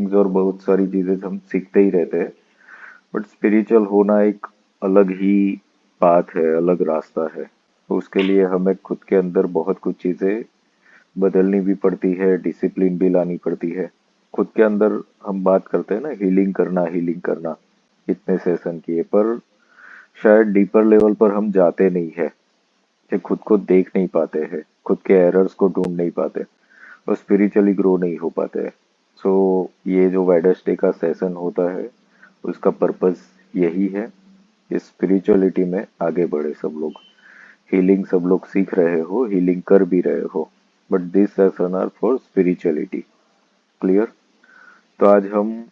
Things और बहुत सारी चीजें हम सीखते ही रहते हैं। बट स्पिरिचुअल होना एक अलग ही पाथ है, अलग रास्ता है। तो उसके लिए हमें खुद के अंदर बहुत कुछ चीजें बदलनी भी पड़ती है, डिसिप्लिन भी लानी पड़ती है खुद के अंदर। हम बात करते हैं ना, हीलिंग करना, इतने सेशन किए, पर शायद डीपर लेवल पर हम जाते नहीं है, कि खुद को देख नहीं पाते हैं, खुद के एरर्स को ढूंढ नहीं पाते और स्पिरिचुअली ग्रो नहीं हो पाते हैं। सो ये जो वेडनेसडे का सेशन होता है, उसका पर्पस यही है कि स्पिरिचुअलिटी में आगे बढ़े सब लोग। हीलिंग सब लोग सीख रहे हो, हीलिंग कर भी रहे हो, but this session are for spirituality. Clear? तो आज हम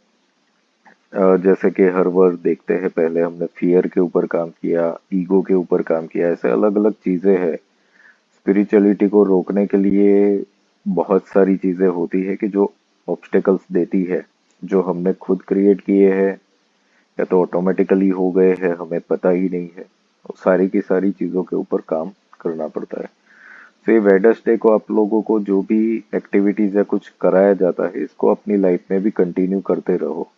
जैसे कि हर वर्ड देखते हैं, पहले हमने फियर के ऊपर काम किया, ईगो के ऊपर काम किया, ऐसे अलग अलग चीजें हैं। स्पिरिचुअलिटी को रोकने के लिए बहुत सारी चीजें होती है कि जो ऑब्स्टेकल्स देती है, जो हमने खुद क्रिएट किए हैं या तो ऑटोमेटिकली हो गए हैं, हमें पता ही नहीं है। और सारी की सारी चीजों के ऊपर काम करना पड़ता है। तो ये वेडनेसडे को आप लोगों को जो भी एक्टिविटीज या कुछ कराया जाता है, इसको अपनी लाइफ में भी कंटिन्यू करते रहो,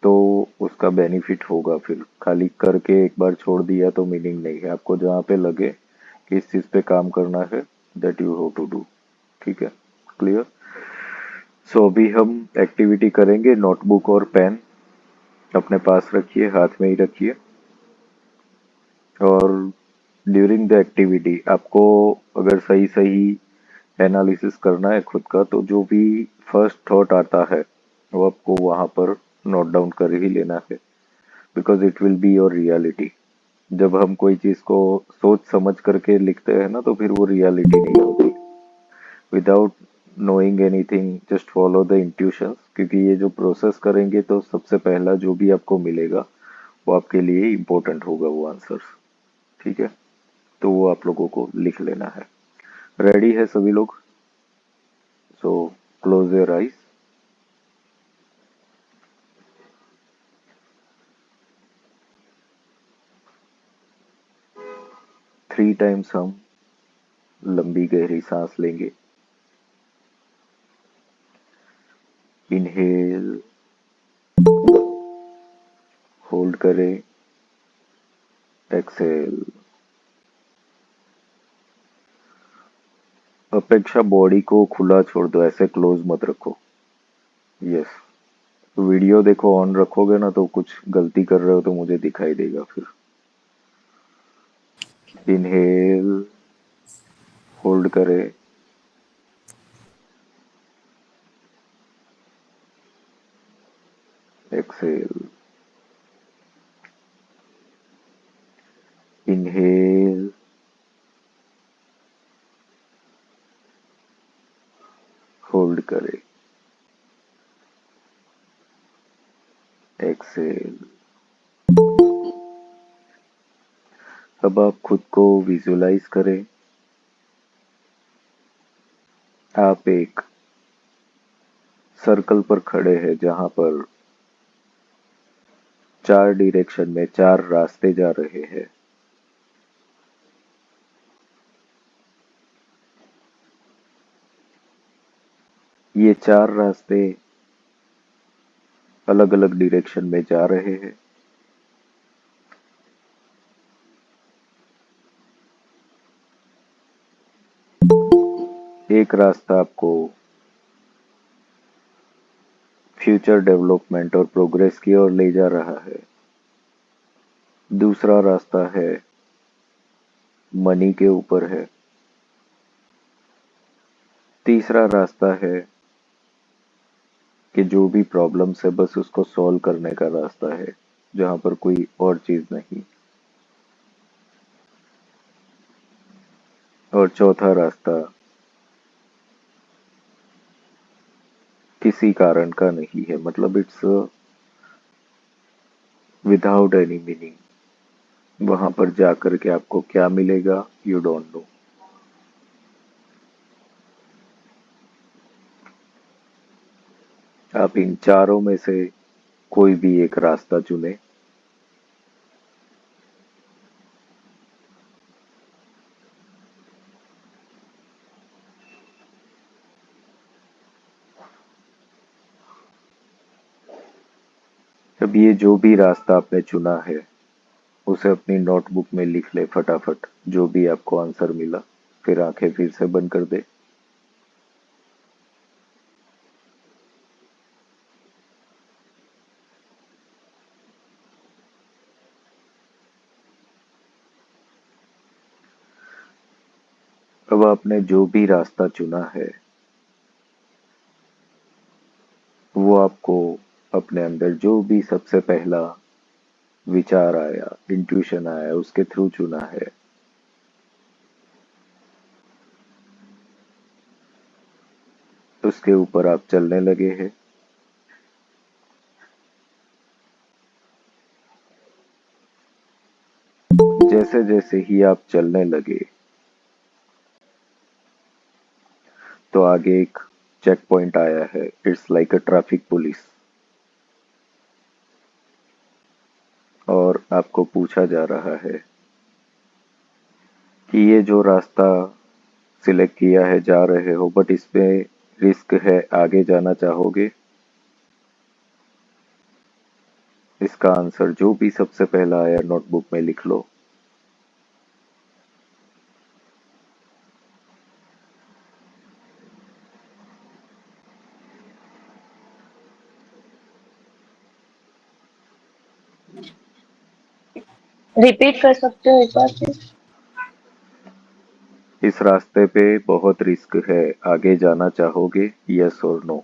तो उसका बेनिफिट होगा। फिर खाली करके एक बार छोड़ दिया तो मीनिंग नहीं है। आपको जहाँ पे लगे कि इस चीज पे काम करना है, that you have to do. ठीक है? क्लियर? सो अभी हम एक्टिविटी करेंगे। नोटबुक और पेन अपने पास रखिए, हाथ में ही रखिए। और ड्यूरिंग द एक्टिविटी आपको अगर सही सही एनालिसिस करना है खुद का, तो जो भी फर्स्ट थॉट आता है वो आपको वहां पर नोट डाउन कर ही लेना है, because it will be your reality. जब हम कोई चीज को सोच समझ करके लिखते हैं ना, तो फिर वो रियलिटी नहीं होती। Without knowing anything, just follow the intuitions, क्योंकि ये जो प्रोसेस करेंगे तो सबसे पहला जो भी आपको मिलेगा वो आपके लिए इम्पोर्टेंट होगा, वो आंसर्स। ठीक है? तो वो आप लोगों को लिख लेना है। रेडी है सभी लोग? So close your eyes. 3 times हम लंबी गहरी सांस लेंगे। इनहेल, होल्ड करें, एक्सेल। अपेक्षा बॉडी को खुला छोड़ दो, ऐसे क्लोज मत रखो। यस। वीडियो देखो, ऑन रखोगे ना तो कुछ गलती कर रहे हो तो मुझे दिखाई देगा फिर। इनहेल, होल्ड करें, एक्सेल। इनहेल, होल्ड करें, एक्सेल। अब आप खुद को विजुलाइज करें, आप एक सर्कल पर खड़े हैं जहां पर 4 डायरेक्शन में 4 रास्ते जा रहे हैं। ये 4 रास्ते अलग अलग डायरेक्शन में जा रहे हैं। एक रास्ता आपको फ्यूचर डेवलपमेंट और प्रोग्रेस की ओर ले जा रहा है। दूसरा रास्ता है मनी के ऊपर है। तीसरा रास्ता है कि जो भी प्रॉब्लम्स है बस उसको सॉल्व करने का रास्ता है, जहां पर कोई और चीज नहीं। और चौथा रास्ता किसी कारण का नहीं है, मतलब इट्स विदाउट एनी मीनिंग। वहां पर जाकर के आपको क्या मिलेगा, यू डोंट नो। आप इन चारों में से कोई भी एक रास्ता चुने। अब ये जो भी रास्ता आपने चुना है उसे अपनी नोटबुक में लिख ले फटाफट, जो भी आपको आंसर मिला। फिर आंखें फिर से बंद कर दे। अब आपने जो भी रास्ता चुना है वो आपको अपने अंदर जो भी सबसे पहला विचार आया, इंट्यूशन आया, उसके थ्रू चुना है। उसके ऊपर आप चलने लगे हैं। जैसे जैसे ही आप चलने लगे तो आगे एक चेक पॉइंट आया है। It's like a traffic police. और आपको पूछा जा रहा है कि ये जो रास्ता सिलेक्ट किया है, जा रहे हो, बट इसमें रिस्क है, आगे जाना चाहोगे? इसका आंसर जो भी सबसे पहला आया नोटबुक में लिख लो। रिपीट कर सकते हो एक बार फिर? इस रास्ते पे बहुत रिस्क है, आगे जाना चाहोगे? यस और नो।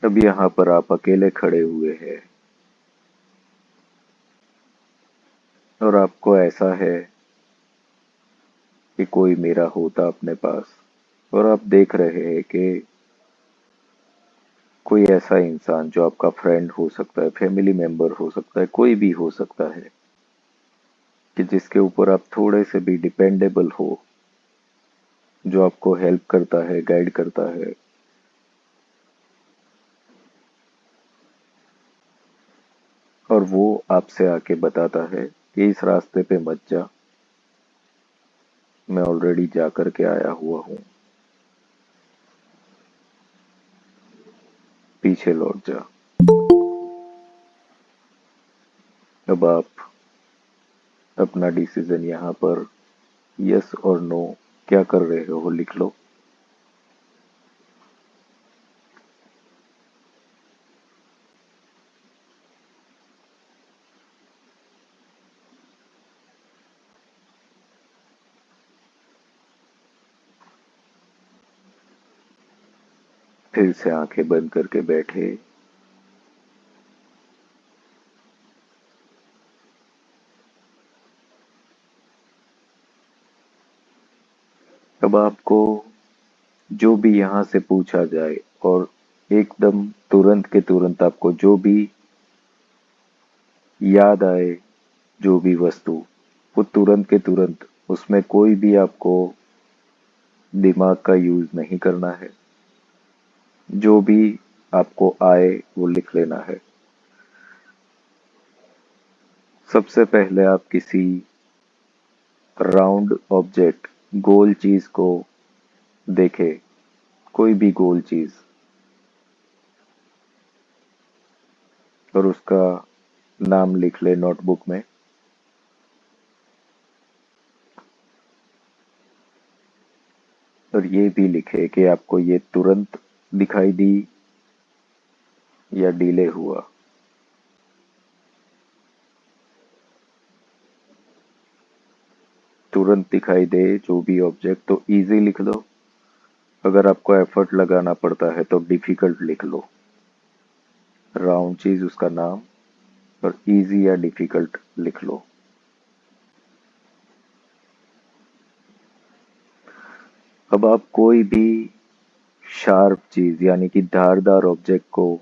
अब यहाँ पर आप अकेले खड़े हुए हैं और आपको ऐसा है कि कोई मेरा होता अपने पास। और आप देख रहे हैं कि कोई ऐसा इंसान जो आपका फ्रेंड हो सकता है, फैमिली मेंबर हो सकता है, कोई भी हो सकता है, कि जिसके ऊपर आप थोड़े से भी डिपेंडेबल हो, जो आपको हेल्प करता है, गाइड करता है। और वो आपसे आके बताता है कि इस रास्ते पे मत जा, मैं ऑलरेडी जा कर के आया हुआ हूँ, पीछे लौट जा। अब आप अपना डिसीजन यहाँ पर यस और नो क्या कर रहे हो लिख लो। फिर से आंखें बंद करके बैठे। अब आपको जो भी यहाँ से पूछा जाए और एकदम तुरंत के तुरंत आपको जो भी याद आए, जो भी वस्तु, वो तुरंत के तुरंत, उसमें कोई भी आपको दिमाग का यूज नहीं करना है। जो भी आपको आए वो लिख लेना है। सबसे पहले आप किसी राउंड ऑब्जेक्ट, गोल चीज को देखे, कोई भी गोल चीज, और उसका नाम लिख ले नोटबुक में। और ये भी लिखे कि आपको ये तुरंत दिखाई दी या डिले हुआ। तुरंत दिखाई दे जो भी ऑब्जेक्ट तो इजी लिख लो। अगर आपको एफर्ट लगाना पड़ता है तो डिफिकल्ट लिख लो। राउंड चीज उसका नाम, और इजी या डिफिकल्ट लिख लो। अब आप कोई भी शार्प चीज यानी कि धारदार ऑब्जेक्ट को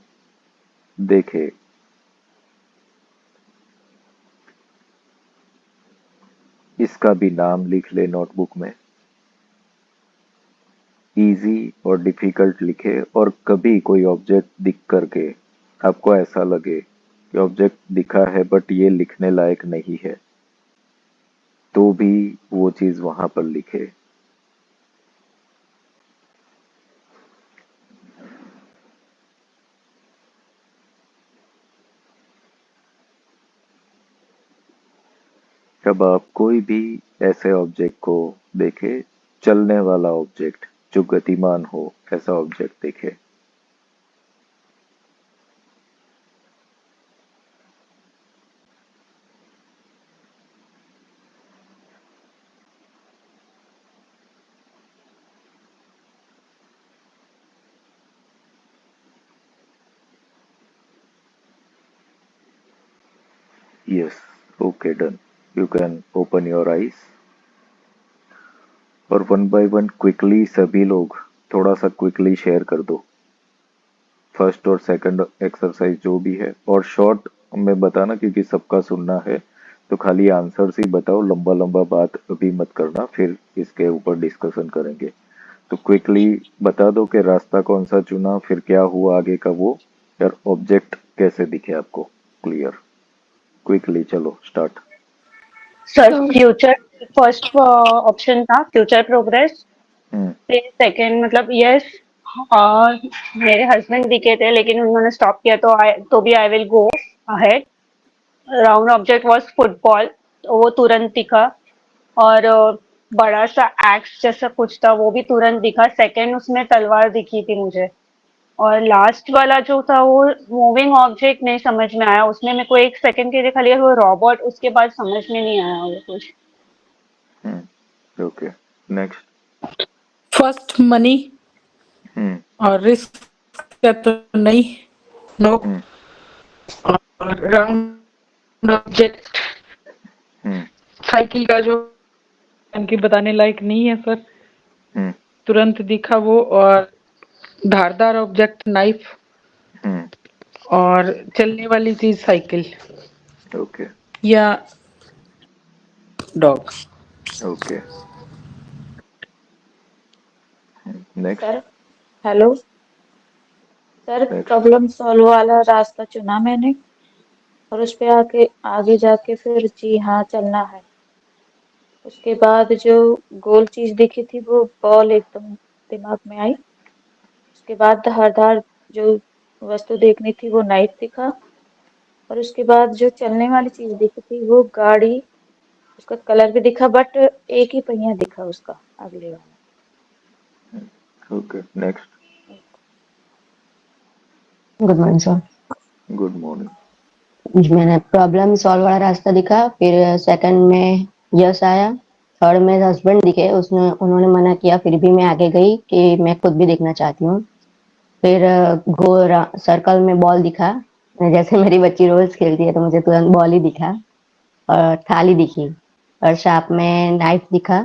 देखे, इसका भी नाम लिख ले नोटबुक में। इजी और डिफिकल्ट लिखे। और कभी कोई ऑब्जेक्ट दिख करके आपको ऐसा लगे कि ऑब्जेक्ट दिखा है बट ये लिखने लायक नहीं है, तो भी वो चीज वहां पर लिखे। जब आप कोई भी ऐसे ऑब्जेक्ट को देखे, चलने वाला ऑब्जेक्ट जो गतिमान हो, ऐसा ऑब्जेक्ट देखे। Yes, okay, done. You can open your eyes और वन बाय वन क्विकली सभी लोग थोड़ा सा क्विकली शेयर कर दो फर्स्ट और सेकंड एक्सरसाइज जो भी है, और शॉर्ट में बताना क्योंकि सबका सुनना है। तो खाली आंसर्स ही बताओ, लंबा लंबा बात अभी मत करना, फिर इसके ऊपर डिस्कशन करेंगे। तो क्विकली बता दो कि रास्ता कौन सा चुना, फिर क्या हुआ आगे का वो, यार ऑब्जेक्ट कैसे दिखे आपको। क्लियर, क्विकली चलो स्टार्ट। सर तो फ्यूचर फर्स्ट ऑप्शन था फ्यूचर प्रोग्रेस। हम्म। फिर सेकंड मतलब यस, और मेरे हस्बैंड दिखे थे लेकिन उन्होंने स्टॉप किया, तो भी आई will go ahead. Round object was football, तो वो तुरंत दिखा। और बड़ा सा एक्स जैसा कुछ था, वो भी तुरंत दिखा। सेकंड उसमें तलवार दिखी थी मुझे। और लास्ट वाला जो था वो मूविंग ऑब्जेक्ट नहीं समझ में आया, उसमें मेरे को एक सेकंड के लिए खाली वो रोबोट, उसके बाद समझ में नहीं आया वो कुछ। Okay, next. फर्स्ट मनी हम्म। और रिस्क का तो नहीं, नो। हम्म। और राउंड ऑब्जेक्ट हम्म। साइकिल का जो उनकी बताने लायक नहीं है सर, हम्म। तुरंत दिखा वो। और धारदार ऑब्जेक्ट नाइफ, हम्म। और चलने वाली चीज साइकिल ओके। या dog. Okay, next. Sir hello sir, next. Problem solve वाला रास्ता चुना मैंने। और उस पे आके आगे जाके फिर जी हाँ चलना है। उसके बाद जो गोल चीज दिखी थी वो बॉल एकदम दिमाग में आई। उसके बाद धारदार जो वस्तु देखनी थी वो नाइफ दिखा। और उसके बाद जो चलने वाली चीज दिखी थी वो गाड़ी। उसका कलर भी दिखा बट एक ही पहिया दिखा उसका, अगले वाला। Okay, next. Good morning sir. Good morning. मैंने प्रॉब्लम सॉल्व वाला रास्ता दिखा, फिर सेकंड में यस आया, थर्ड में हस्बैंड दिखे, उसने उन्होंने मना किया, फिर भी मैं आगे गई कि मैं खुद भी देखना चाहती हूँ। फिर सर्कल में बॉल दिखा, जैसे मेरी बच्ची रोज खेलती है तो मुझे तुरंत बॉल ही दिखा। और थाली दिखी, और शार्प में नाइफ दिखा,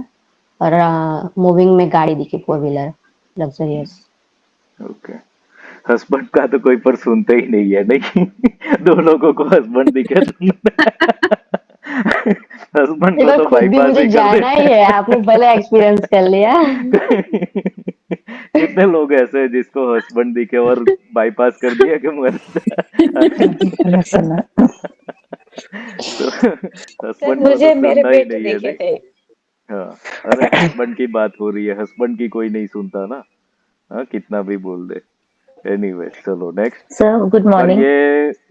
और मूविंग में गाड़ी दिखी, four wheeler luxurious. Okay, husband का तो कोई पर सुनते ही नहीं है, नहीं। दो लोगों को हस्बैंड दिखे तो हस्बैंड एक को बार तो खुद भी बाईपास मुझे ही कर जाना ही देते है, आपने पहले एक्सपीरियंस कर लिया। कितने लोग ऐसे हैं जिसको हस्बैंड दिखे और बाईपास कर दिया कि सुना। तो सर हस्बैंड को तो मुझे मेरे सुनना ही बेटे नहीं है, दिखे नहीं। थे। हाँ, अरे हस्बैंड की बात हो रही है, हस्बैंड की कोई नहीं सुनता ना। हाँ, कितना भी बोल दे। एनीवे, चलो नेक्स्ट। सर गुड और मॉर्निंग।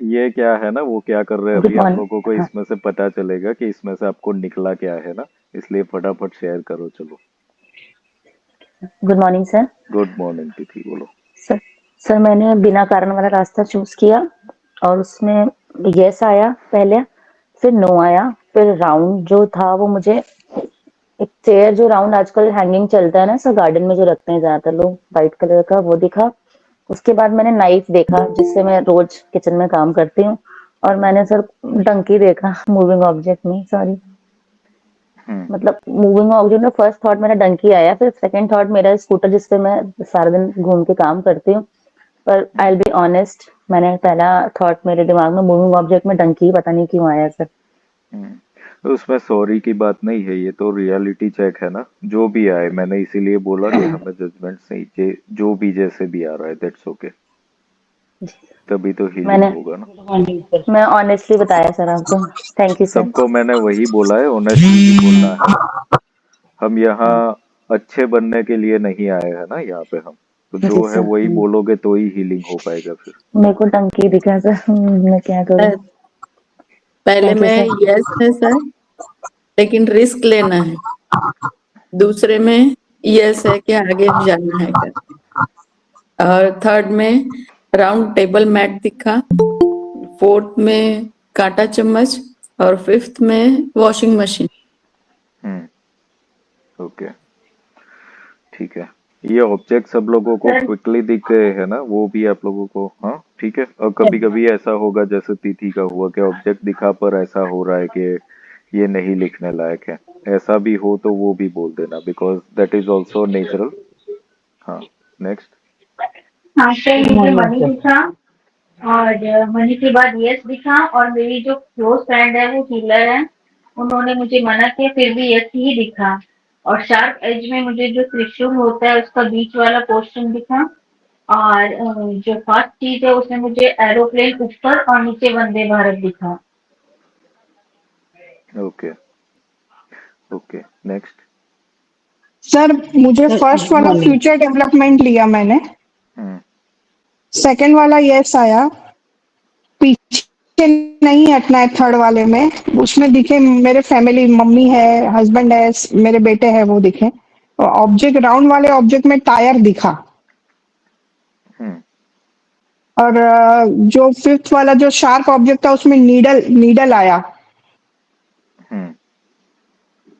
ये क्या है ना, वो क्या कर रहे हैं गुड अभी, आप मॉर्निंग। लोगों को हाँ, इसमें से पता चलेगा कि इसमें से आपको निकला क्या है ना, इसलिए फटाफट शेयर करो, चलो। Good morning sir. Good morning तिथि, बोलो। सर सर मैंने बिना कारण वाला रास्ता चूज किया, और उसमें यस आया पहले, फिर नो आया, फिर राउंड जो था वो मुझे, एक चेयर जो राउंड आजकल हैंगिंग चलता है ना सर, गार्डन में जो रखते हैं ज्यादातर लोग, व्हाइट कलर का, वो दिखा। उसके बाद मैंने नाइफ देखा, जिससे मैं रोज किचन में काम करती हूँ। और मैंने सर डंकी देखा, मूविंग ऑब्जेक्ट में, सॉरी, हम्म। मतलब मूविंग ऑब्जेक्ट में फर्स्ट थॉट मेरा डंकी आया, फिर सेकंड थॉट मेरा स्कूटर जिसपे मैं सारा दिन घूम के काम करती हूँ। पर आई हम्म। विल बी ऑनेस्ट, मैंने पहला थॉट मेरे दिमाग में मूविंग ऑब्जेक्ट में डंकी, पता नहीं क्यों आया सर। हम्म। तो उसमें सॉरी की बात नहीं है, ये तो रियलिटी चेक है ना, जो भी आए, मैंने इसीलिए बोला कि हमें जजमेंट नहीं, जो भी जैसे भी आ रहा है, दैट्स ओके। तभी तो मैंने हीलिंग होगा ना। मैं ऑनेस्टली बताया सर आपको। Thank you sir. सबको मैंने वही बोला है, ऑनेस्टली ही बोलना है। हम यहाँ अच्छे बनने के लिए नहीं आए हैं ना, यहाँ पे हम तो जी जो है सर। वही बोलोगे तो ही हीलिंग हो पाएगा फिर। मेरे को टंकी दिखा सर, मैं क्या करूँ। पहले थैंक यू में सर। यस है सर, लेकिन रिस्क लेना है। दूसरे में यस है कि आगे जाना है कर। और थर्ड में राउंड टेबल मैट दिखा, फोर्थ में कांटा चम्मच, और फिफ्थ में वॉशिंग मशीन। ओके, ठीक है। ये ऑब्जेक्ट सब लोगों को सर क्विकली दिख गए है ना, वो भी आप लोगों को, हाँ ठीक है। और कभी कभी ऐसा होगा जैसे तिथि का हुआ कि ऑब्जेक्ट दिखा पर ऐसा हो रहा है कि ये नहीं लिखने लायक है, ऐसा भी हो तो वो भी बोल देना, because that is also natural. हाँ, नेक्स्ट। हाँ सर, मुझे मनी दिखा और मनी के बाद यस दिखा, और मेरी जो क्लोज फ्रेंड है वो हीलर है, उन्होंने मुझे मना किया फिर भी यस ही दिखा। और शार्प एज में मुझे जो त्रिशूल होता है उसका बीच वाला पोर्शन दिखा। और जो फर्स्ट चीज है उसमें मुझे एरोप्लेन ऊपर और नीचे वंदे भारत दिखा। Okay, okay, next. सर मुझे फर्स्ट वाला फ्यूचर डेवलपमेंट लिया मैंने, हम्म सेकंड वाला यस आया, पीछे नहीं हटना है थर्ड वाले में। उसमें दिखे मेरे फैमिली, मम्मी है, हस्बैंड है, मेरे बेटे हैं, वो दिखे। और ऑब्जेक्ट राउंड वाले ऑब्जेक्ट में टायर दिखा। हम्म और जो फिफ्थ वाला जो शार्प ऑब्जेक्ट था उसमें नीडल नीडल आया। हम्म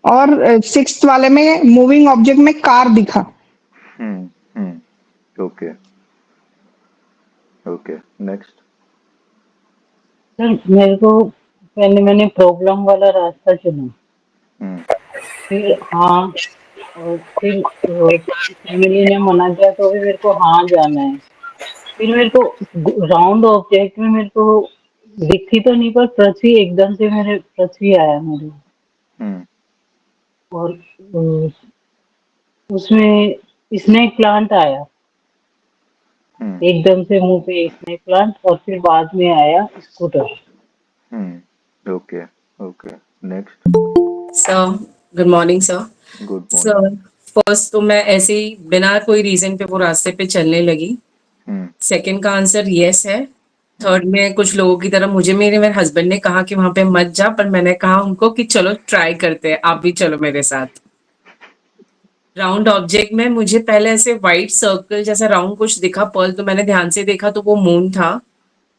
और सिक्स्थ वाले में मूविंग ऑब्जेक्ट में कार दिखा। Okay, okay, next. सर मेरे को पहले मैंने प्रॉब्लम वाला रास्ता चुना, हम्म फिर हाँ, और फिर फैमिली ने मना किया तो भी मेरे को हाँ जाना है। फिर मेरे को राउंड ऑब्जेक्ट में मेरे को दिखी तो नहीं, पर पृथ्वी एकदम से मेरे पृथ्वी आया मेरे। हम्म और उसमें स्नेक प्लांट आया हम्म एकदम से, मुंह पे स्नेक प्लांट, और फिर बाद में आया scooter. Okay, okay, next. Sir good morning sir. Good morning. Sir first तो मैं ऐसे ही बिना कोई रीजन पे वो रास्ते पे चलने लगी। हम्म सेकंड का आंसर यस है। हम्म थर्ड में कुछ लोगों की तरह मुझे मेरे हस्बैंड ने कहा कि वहां पे मत जा, पर मैंने कहा उनको कि चलो ट्राई करते हैं, आप भी चलो मेरे साथ। राउंड ऑब्जेक्ट में मुझे पहले ऐसे व्हाइट सर्कल जैसा राउंड कुछ दिखा, पर्ल, तो मैंने ध्यान से देखा तो वो मून था।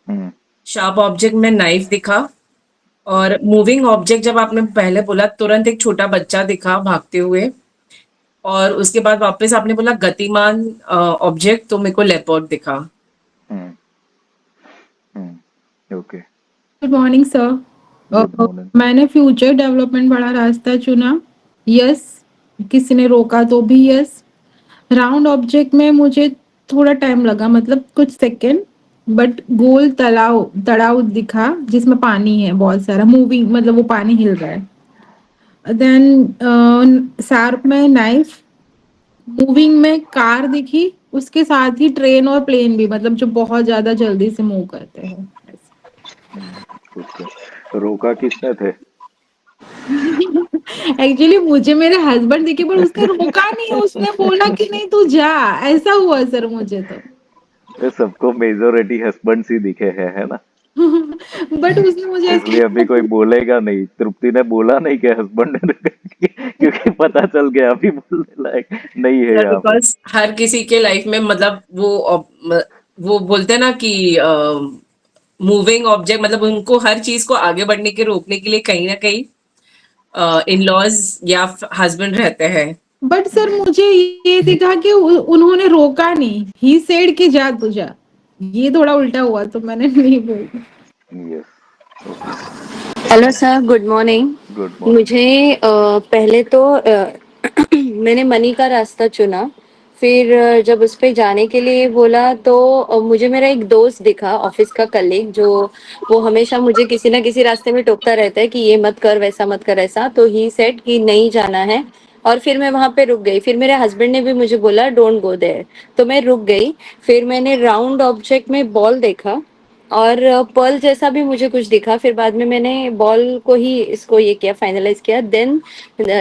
हम्म शार्प ऑब्जेक्ट में नाइफ दिखा। और मूविंग ऑब्जेक्ट जब आपने पहले बोला तुरंत एक छोटा बच्चा दिखा भागते हुए। और उसके बाद वापस आपने बोला गतिमान ऑब्जेक्ट, तो मेरे को लेपर्ड दिखा। Hmm okay, good morning sir. Good morning. मैंने फ्यूचर डेवलपमेंट वाला रास्ता चुना, यस। किसी ने रोका तो भी यस। राउंड ऑब्जेक्ट में मुझे थोड़ा टाइम लगा, मतलब कुछ सेकंड, बट गोल तालाब तालाब दिखा जिसमें पानी है बहुत सारा, मूविंग, मतलब वो पानी हिल रहा है। देन शार्प में नाइफ, मूविंग में कार दिखी, उसके साथ ही ट्रेन और प्लेन भी, मतलब जो बहुत ज्यादा जल्दी से मूव करते हैं। ओके, रोका किसने थे? एक्चुअली मुझे मेरे हस्बैंड दिखे, पर उसने रोका नहीं, उसने बोला कि नहीं तू जा, ऐसा हुआ सर मुझे तो। ये सबको मेजोरिटी हस्बैंड ही दिखे हैं, है ना? बट उसने मुझे ऐसे, इसलिए अभी कोई बोलेगा नहीं, तृप्ति ने बोला नहीं कि हस्बैंड ने क्योंकि पता चल गया अभी बोलने लायक नहीं है सर यहाँ पे। बिकॉज हर किसी के लाइफ में मतलब वो बोलते हैं ना कि मूविंग ऑब्जेक्ट, मतलब उनको हर चीज को आगे बढ़ने के रोकने के लिए कहीं ना कहीं इन लॉज या हस्बैंड रहते हैं। बट सर मुझे ये दिखा कि उन्होंने रोका नहीं, ही सेड कि जा तू जा। ये थोड़ा उल्टा हुआ तो मैंने नहीं बोला। Yes, okay, hello sir, good morning. Good morning. मुझे पहले तो मैंने मनी का रास्ता चुना। फिर जब उस पे जाने के लिए बोला तो मुझे मेरा एक दोस्त दिखा, ऑफिस का कलीग, जो वो हमेशा मुझे किसी ना किसी रास्ते में टोकता रहता है कि ये मत कर, वैसा मत कर, ऐसा। तो ही सेड कि नहीं जाना है, और फिर मैं वहां पे रुक गई। फिर मेरे हस्बैंड ने भी मुझे बोला डोंट गो देयर, तो मैं रुक गई। फिर मैंने राउंड ऑब्जेक्ट में बॉल देखा और पर्ल जैसा भी मुझे कुछ दिखा। फिर बाद में मैंने बॉल को ही इसको ये किया, फाइनलाइज किया। देन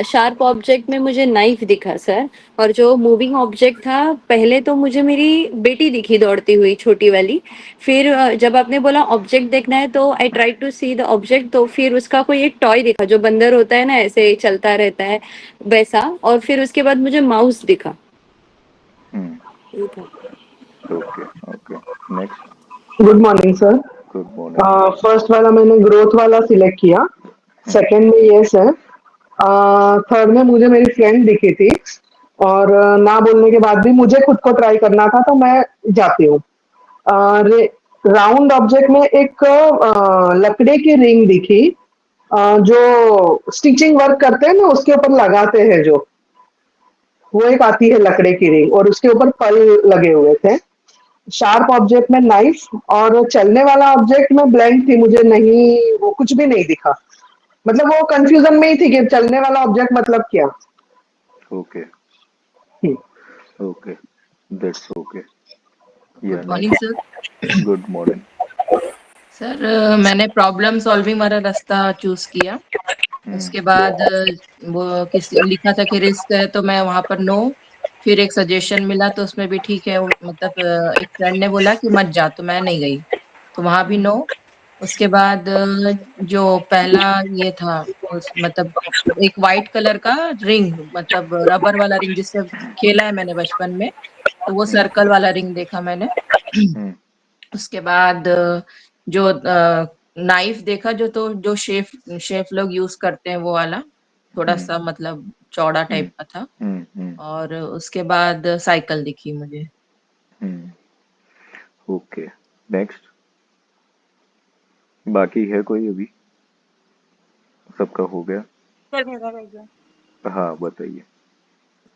शार्प ऑब्जेक्ट में मुझे नाइफ दिखा सर। और जो मूविंग ऑब्जेक्ट था, पहले तो मुझे मेरी बेटी दिखी दौड़ती हुई, छोटी वाली। फिर जब आपने बोला ऑब्जेक्ट देखना है तो I try to see the object, तो फिर उसका कोई एक टॉय दिखा जो बंदर होता है ना, ऐसे चलता रहता है वैसा। और फिर उसके बाद मुझे माउस दिखा। हम्म, ये था। Okay okay. Next. Good morning sir. Good morning. First वाला मैंने ग्रोथ वाला सिलेक्ट किया, सेकंड में यस है, थर्ड में मुझे मेरी फ्रेंड दिखी थी और ना बोलने के बाद भी मुझे खुद को ट्राई करना था तो मैं जाती हूँ। राउंड ऑब्जेक्ट में एक लकड़ी की रिंग दिखी, जो स्टिचिंग वर्क करते हैं ना उसके ऊपर लगाते हैं जो, वो एक आती है लकड़ी की रिंग और उसके ऊपर पल लगे हुए थे। शार्प ऑब्जेक्ट में नाइफ और चलने वाला ऑब्जेक्ट में ब्लैंक थी, मुझे नहीं वो कुछ भी नहीं दिखा। मतलब वो कंफ्यूजन में ही थी कि चलने वाला ऑब्जेक्ट मतलब क्या। Okay hmm. Okay, that's okay. या good morning next. Sir. Good morning. Sir मैंने प्रॉब्लम सॉल्विंग वाला रास्ता चूज किया। हम्म उसके बाद वो किसी लिखा था कि रिस्क है तो मैं वहां पर नो। फिर एक सजेशन मिला तो उसमें भी ठीक है, मतलब एक फ्रेंड ने बोला कि मत जा तो मैं नहीं गई, तो वहां भी नो। उसके बाद जो पहला ये था उस मतलब एक वाइट कलर का रिंग, मतलब रबर वाला रिंग जिससे खेला है मैंने बचपन में, तो वो हम्म सर्कल वाला रिंग देखा मैंने। हम्म उसके बाद जो नाइफ देखा, जो तो जो शेफ शेफ लोग यूज करते हैं वो वाला, थोड़ा हम्म सा मतलब चौड़ा हम्म टाइप का था। हम्म। और उसके बाद साइकिल दिखी मुझे। हम्म, ओके। नेक्स्ट। बाकी है कोई अभी? सबका हो गया? सर मेरा रह गया। हाँ बताइए।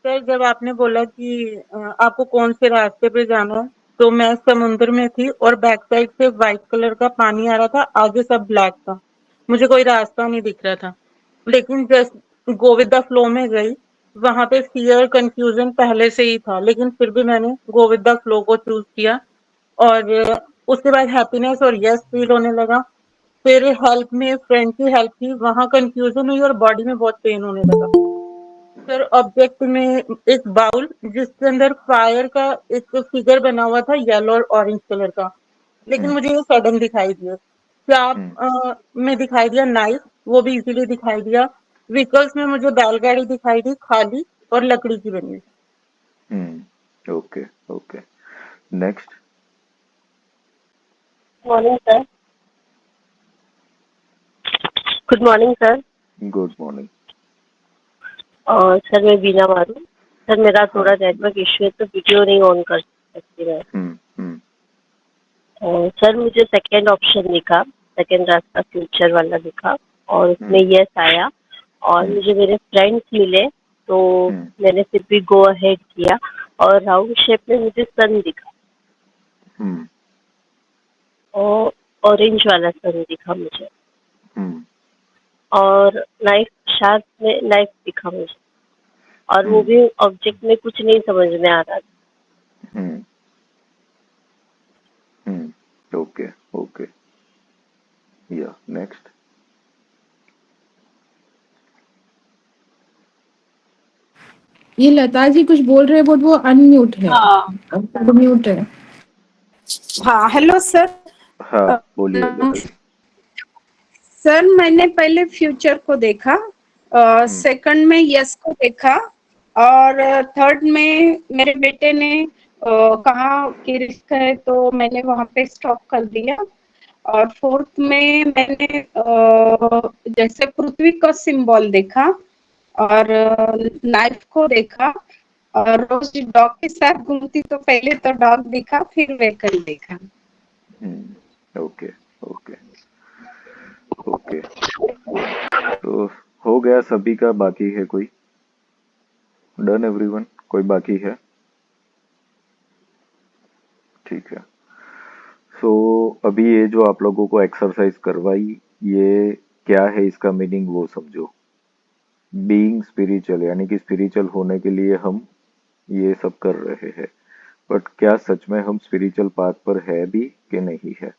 सर जब आपने बोला कि आपको कौन से रास्ते पे जाना है, तो मैं समुद्र में थी और बैक साइड से व्हाइट कलर का पानी आ रहा था, आगे सब ब्लैक था। मुझे कोई रास्ता नहीं दिख रहा था, लेकिन just go with the flow में गई। वहां पे फियर कंफ्यूजन पहले से ही था, लेकिन फिर भी मैंने गो विद द फ्लो को चूज किया। और उसके बाद हैप्पीनेस और यस फील होने लगा। फिर हेल्प में फ्रेंड की हेल्प की, वहां कंफ्यूजन हुई और बॉडी में बहुत पेन होने लगा। सर ऑब्जेक्ट में एक बाउल जिसके अंदर फायर का एक फिगर बना हुआ था, येलो और ऑरेंज कलर का, लेकिन हम्म मुझे ये सडन दिखाई दिया। हम्म चाप में दिखाई दिया नाइफ, वो भी इजीली दिखाई दिया। व्हीकल्स में मुझे बैलगाड़ी दिखाई दी खाली और लकड़ी की बनी हुई। Okay okay. Next. Morning sir. Good morning sir. Good morning. और सर मैं बीना मारू। सर मेरा हाँ। थोड़ा नेटवर्क इश्यू है तो वीडियो नहीं ऑन कर सकती मैं। हम्म। और सर मुझे सेकंड ऑप्शन दिखा, सेकंड रास्ता फ्यूचर वाला दिखा और उसमें हम्म यस आया। और हम्म मुझे मेरे फ्रेंड्स मिले तो हम्म मैंने फिर भी गो अहेड किया। और राउंड शेप में मुझे सन दिखा हम्म और ऑरेंज वाला सन दिखा मुझे। हम्म और नाइफ शार्प में नाइफ दिखा मुझे, और वो हम्म भी ऑब्जेक्ट में कुछ नहीं समझ में आ रहा था। हम्म ओके ओके। या नेक्स्ट। ये लता जी कुछ बोल रहे हैं बट वो अनम्यूट है, हाँ म्यूट है। हाँ हेलो सर। हाँ बोलिए लता जी। सर मैंने पहले फ्यूचर को देखा, हम्म सेकंड में यस को देखा, और थर्ड में मेरे बेटे ने कहा कि रिस्क है तो मैंने वहां पे स्टॉप कर दिया। और फोर्थ में मैंने जैसे पृथ्वी का सिंबल देखा और नाइफ को देखा। और रोज डॉग के साथ घूमती तो पहले तो डॉग दिखा फिर व्हीकल देखा। Okay okay okay. तो हो गया सभी का? बाकी है कोई? Done everyone? कोई बाकी है? ठीक है। सो अभी ये जो आप लोगों को एक्सरसाइज करवाई, ये क्या है इसका मीनिंग वो समझो। बीइंग स्पिरिचुअल, यानी कि स्पिरिचुअल होने के लिए हम ये सब कर रहे हैं, बट क्या सच में हम स्पिरिचुअल पाथ पर है भी कि नहीं है?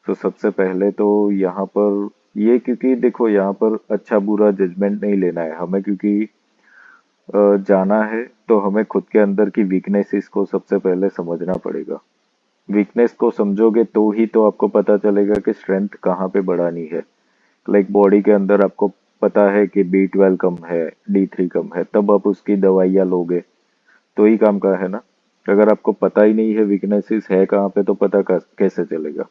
तो सबसे पहले तो यहाँ पर ये, क्योंकि देखो यहाँ पर अच्छा बुरा जजमेंट नहीं लेना है हमें, क्योंकि जाना है तो हमें खुद के अंदर की वीकनेसेस को सबसे पहले समझना पड़ेगा। वीकनेस को समझोगे तो ही तो आपको पता चलेगा कि स्ट्रेंथ कहाँ पे बढ़ानी है। लाइक बॉडी के अंदर आपको पता है कि B12 कम है, D3 कम है, तब आप उसकी दवाइयाँ लोगे तो ही काम का है ना। अगर आपको पता ही नहीं है वीकनेसेस है कहाँ पे, तो पता कैसे चलेगा?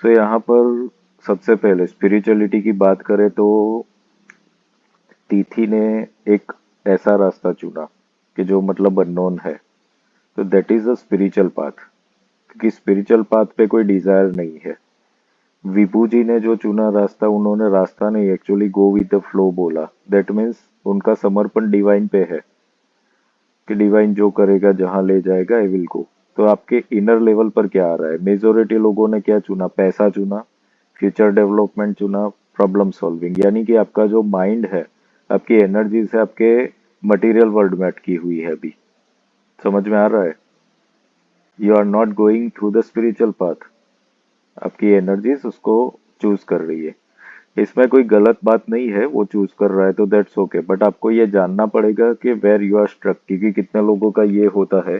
तो यहाँ पर सबसे पहले स्पिरिचुअलिटी की बात करें तो तिथि ने एक ऐसा रास्ता चुना कि जो मतलब अननोन है, तो that is a spiritual path, क्योंकि स्पिरिचुअल पाथ पे कोई डिजायर नहीं है। विभू जी ने जो चुना रास्ता, उन्होंने रास्ता नहीं, actually go with the flow बोला। दैट मीन्स उनका समर्पण डिवाइन पे है कि डिवाइन जो करेगा, जहां ले जाएगा, आई विल गो। तो आपके इनर लेवल पर क्या आ रहा है? मेजोरिटी लोगों ने क्या चुना? पैसा चुना, फ्यूचर डेवलपमेंट चुना, प्रॉब्लम सॉल्विंग, यानी कि आपका जो माइंड है, आपकी एनर्जी से आपके मटेरियल वर्ल्ड में अटकी हुई है अभी। समझ में आ रहा है? You are not going through the spiritual path, आपकी एनर्जीज उसको चूज कर रही है। इसमें कोई गलत बात नहीं है, वो चूज कर रहा है तो दैट्स ओके, बट आपको ये जानना पड़ेगा कि वेयर यू आर स्ट्रक, क्योंकि कितने लोगों का ये होता है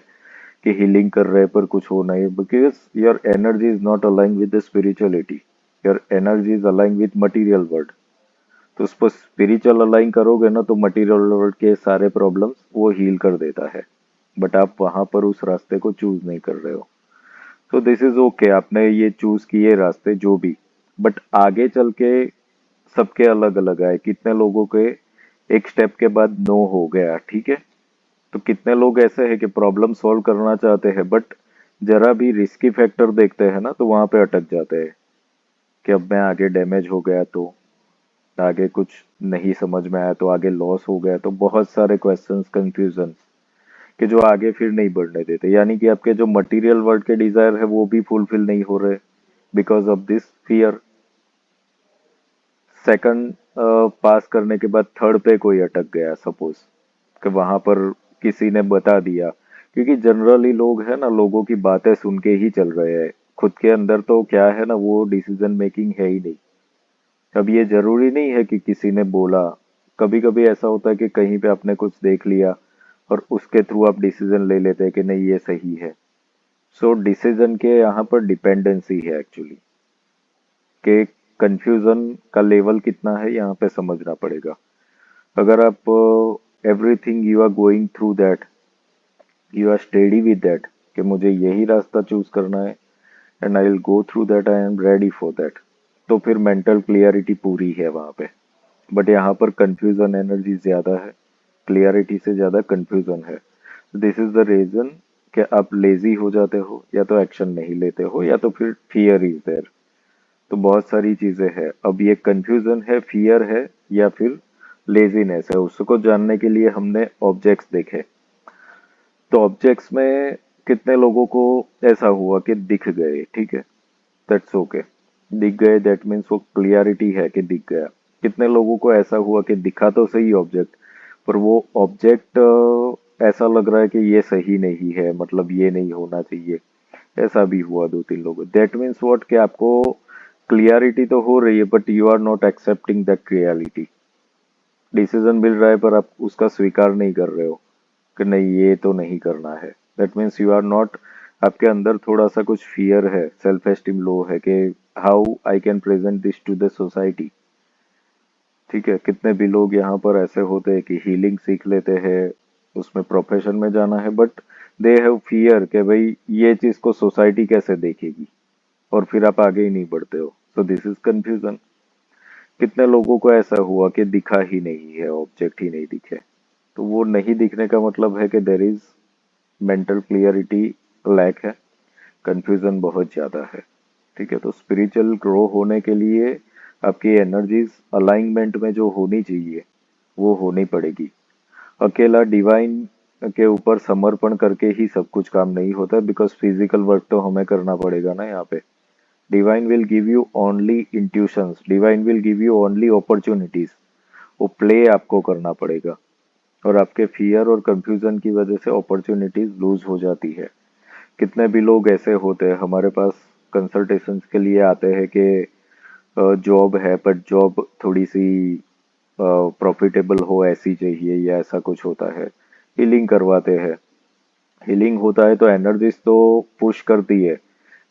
कि हीलिंग कर रहे हैं पर कुछ हो नहीं, because your energy is not aligning with the spirituality, your energy is aligning with material world. तो उस पर स्पिरिचुअल अलाइन करोगे ना, तो मटीरियल वर्ल्ड के सारे प्रॉब्लम्स वो हील कर देता है, बट आप वहां पर उस रास्ते को चूज नहीं कर रहे हो। तो दिस इज ओके, आपने ये चूज किए रास्ते जो भी, बट आगे चल के सबके अलग अलग आए। कितने लोगों के एक स्टेप के बाद नो हो गया, ठीक है, तो कितने लोग ऐसे हैं कि प्रॉब्लम सॉल्व करना चाहते हैं, बट जरा भी रिस्की फैक्टर देखते हैं ना, तो वहां पे अटक जाते हैं कि अब मैं आगे डैमेज हो गया तो, आगे कुछ नहीं समझ में आया तो, आगे लॉस हो गया तो, बहुत सारे क्वेश्चंस, कंफ्यूजन कि जो आगे फिर नहीं बढ़ने देते। यानी कि आपके जो मटेरियल वर्ल्ड के डिजायर है वो भी फुलफिल नहीं हो रहे because of this fear. Second पास करने के बाद थर्ड पे कोई अटक गया, सपोज कि वहां पर किसी ने बता दिया, क्योंकि जनरली लोग है ना, लोगों की बातें सुन के ही चल रहे हैं, खुद के अंदर तो क्या है ना, वो डिसीजन मेकिंग है ही नहीं। अब ये जरूरी नहीं है कि किसी ने बोला, कभी कभी ऐसा होता है कि कहीं पे आपने कुछ देख लिया और उसके थ्रू आप डिसीजन ले लेते हैं कि नहीं ये सही है। सो डिसीजन के यहाँ पर डिपेंडेंसी है एक्चुअली, कि कंफ्यूजन का लेवल कितना है यहाँ पे समझना पड़ेगा। अगर आप everything you are going through that, you are steady with that कि मुझे यही रास्ता चूज करना है and I will go through that, I am ready for that, तो फिर मेंटल क्लियरिटी पूरी है वहां पे। बट यहाँ पर कंफ्यूजन एनर्जी ज्यादा है, क्लियरिटी से ज्यादा कंफ्यूजन है। दिस इज द रीजन कि आप लेजी हो जाते हो, या तो एक्शन नहीं लेते हो, या तो फिर फियर इज देयर। तो बहुत सारी चीजें हैं। अब ये कंफ्यूजन है, फियर है, या फिर लेजीनेस है, उसको जानने के लिए हमने ऑब्जेक्ट्स देखे। तो ऑब्जेक्ट्स में कितने लोगों को ऐसा हुआ कि दिख गए, ठीक है, दैट्स ओके, दिख गए, दैट मीन्स वो क्लियरिटी है कि दिख गया। कितने लोगों को ऐसा हुआ कि दिखा तो सही ऑब्जेक्ट, पर वो ऑब्जेक्ट ऐसा लग रहा है कि ये सही नहीं है, मतलब ये नहीं होना चाहिए, ऐसा भी हुआ 2-3 लोगों। दैट मीन्स व्हाट, कि आपको क्लियरिटी तो हो रही है but you are not accepting that reality. Decision मिल रहा है पर आप उसका स्वीकार नहीं कर रहे हो कि नहीं ये तो नहीं करना है। That means you are not, आपके अंदर थोड़ा सा कुछ फियर है, सेल्फ एस्टीम लो है कि how I can present this to the society. ठीक है, कितने भी लोग यहाँ पर ऐसे होते हैं कि हीलिंग सीख लेते हैं, उसमें प्रोफेशन में जाना है, बट दे हैव फियर कि भाई ये चीज को सोसाइटी कैसे देखेगी, और फिर आप आगे ही नहीं बढ़ते हो। सो दिस इज कंफ्यूजन। कितने लोगों को ऐसा हुआ कि दिखा ही नहीं है, ऑब्जेक्ट ही नहीं दिखे, तो वो नहीं दिखने का मतलब है कि there is mental clarity lack है, कंफ्यूजन बहुत ज्यादा है। ठीक है, तो स्पिरिचुअल ग्रो होने के लिए आपकी एनर्जीज अलाइनमेंट में जो होनी चाहिए वो होनी पड़ेगी। अकेला डिवाइन के ऊपर समर्पण करके ही सब कुछ काम नहीं होता, बिकॉज फिजिकल वर्क तो हमें करना पड़ेगा ना यहाँ पे। Divine will give you only intuitions, divine will give you only opportunities, वो प्ले आपको करना पड़ेगा। और आपके फियर और कंफ्यूजन की वजह से अपॉर्चुनिटीज लूज हो जाती है। कितने भी लोग ऐसे होते हैं हमारे पास कंसल्टेशंस के लिए आते हैं कि जॉब है बट जॉब थोड़ी सी प्रॉफिटेबल हो ऐसी चाहिए या ऐसा कुछ होता है। हीलिंग करवाते हैं, हीलिंग होता है तो एनर्जीज तो पुश करती है,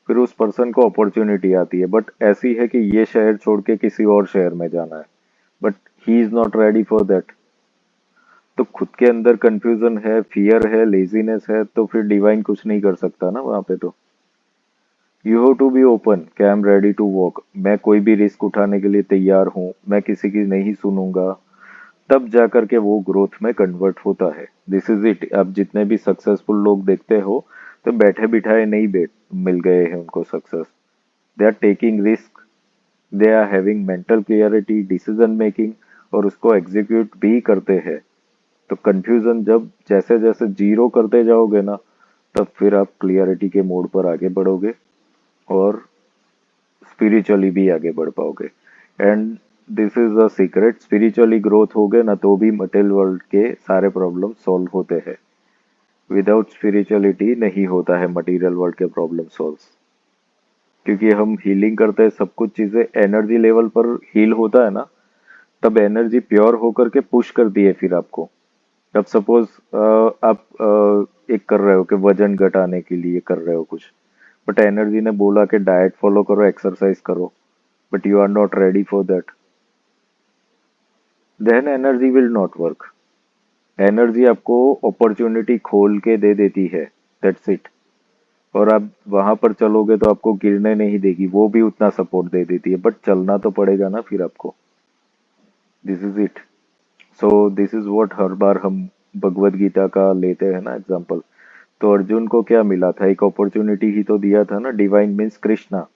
फिर उस पर्सन को अपॉर्चुनिटी आती है बट ऐसी है कि ये शहर छोड़ के किसी और शहर में जाना है, but he is not ready for that. तो खुद के अंदर कंफ्यूजन है, फियर है, लेजीनेस है, तो फिर डिवाइन कुछ नहीं कर सकता ना वहां पे। तो you have to be open कि I am ready to walk, मैं कोई भी रिस्क उठाने के लिए तैयार हूँ, मैं किसी की नहीं सुनूंगा, तब जा करके वो ग्रोथ में कन्वर्ट होता है। This is it. आप जितने भी सक्सेसफुल लोग देखते हो तो बैठे बिठाए नहीं बैठ मिल गए हैं उनको success. They are taking risk, they are having mental clarity, decision making, और उसको एग्जीक्यूट भी करते हैं। तो कंफ्यूजन जब जैसे जैसे जीरो करते जाओगे ना, तब फिर आप क्लियरिटी के मोड पर आगे बढ़ोगे और स्पिरिचुअली भी आगे बढ़ पाओगे। And this is the secret, spiritually growth होगे ना तो भी मटेरियल वर्ल्ड के सारे प्रॉब्लम सॉल्व होते हैं। विदाउट स्पिरिचुअलिटी नहीं होता है मटेरियल वर्ल्ड के प्रॉब्लम सॉल्व। क्योंकि हम हीलिंग करते हैं, सब कुछ चीजें एनर्जी लेवल पर हील होता है ना, तब एनर्जी प्योर होकर के पुश करती है फिर आपको। अब सपोज आप एक कर रहे हो कि वजन घटाने के लिए कर रहे हो कुछ, बट एनर्जी ने बोला कि डाइट फॉलो करो, एक्सरसाइज करो, but you are not ready for that, then energy will not work. Energy आपको अपॉर्चुनिटी खोल के दे देती है, दैट्स इट। और आप वहां पर चलोगे तो आपको गिरने नहीं देगी, वो भी उतना सपोर्ट दे देती है, बट चलना तो पड़ेगा ना फिर आपको। This is it. So this is what हर बार हम भगवत गीता का लेते हैं ना एग्जांपल। तो अर्जुन को क्या मिला था, एक अपॉर्चुनिटी ही तो दिया था ना। Divine means Krishna.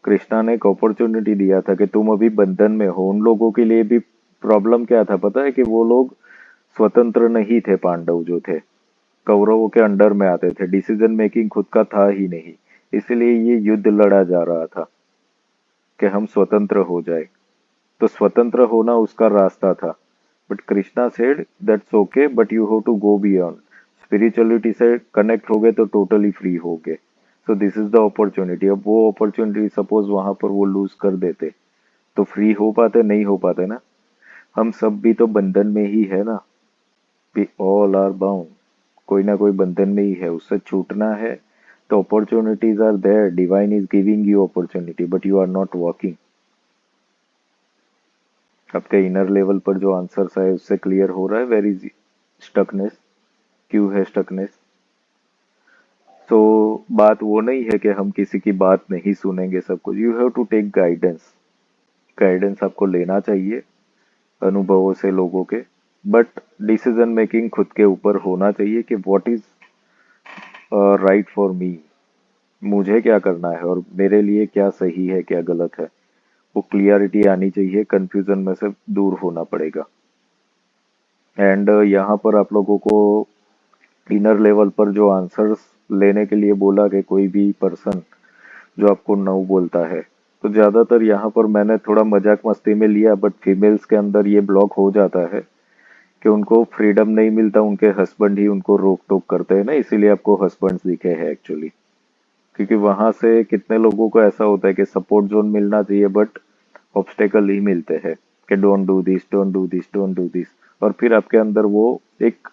कृष्णा ने एक अपॉर्चुनिटी दिया था कि तुम अभी बंधन में हो। उन लोगों के लिए भी प्रॉब्लम क्या था पता है, कि वो लोग स्वतंत्र नहीं थे। पांडव जो थे कौरवों के अंडर में आते थे, डिसीजन मेकिंग खुद का था ही नहीं, इसलिए ये युद्ध लड़ा जा रहा था कि हम स्वतंत्र हो जाए। तो स्वतंत्र होना उसका रास्ता था, but Krishna said that's okay but you have to go beyond. Spirituality से कनेक्ट हो गए तो टोटली फ्री हो गए। So this is the opportunity. अब वो अपॉर्चुनिटी सपोज वहां पर वो लूज कर देते तो फ्री हो पाते, नहीं हो पाते ना। हम सब भी तो बंधन में ही है ना, वी ऑल आर बाउंड। कोई ना कोई बंधन में ही है, उससे छूटना है। तो opportunities are there, divine is giving you opportunity but you are not walking. आपके इनर लेवल पर जो आंसर्स है उससे क्लियर हो रहा है वेर इज स्टकनेस, क्यों है स्टकनेस। तो बात वो नहीं है कि हम किसी की बात नहीं सुनेंगे सब कुछ। You have to take guidance. Guidance आपको लेना चाहिए अनुभवों से लोगों के, बट डिसीजन मेकिंग खुद के ऊपर होना चाहिए कि what is right for me, मुझे क्या करना है और मेरे लिए क्या सही है क्या गलत है। वो क्लियरिटी आनी चाहिए, कंफ्यूजन में से दूर होना पड़ेगा। एंड यहाँ पर आप लोगों को इनर लेवल पर जो आंसर्स लेने के लिए बोला कि कोई भी पर्सन जो आपको नो बोलता है, तो ज्यादातर यहाँ पर मैंने थोड़ा मजाक मस्ती में लिया, बट फीमेल्स के अंदर ये ब्लॉक हो जाता है कि उनको फ्रीडम नहीं मिलता, उनके हस्बैंड ही उनको रोक टोक करते हैं ना, इसीलिए आपको हस्बैंड्स दिखे हैं एक्चुअली। क्योंकि वहां से कितने लोगों को ऐसा होता है कि सपोर्ट जोन मिलना चाहिए बट ऑब्स्टेकल ही मिलते हैं कि don't do this, don't do this, don't do this, और फिर आपके अंदर वो एक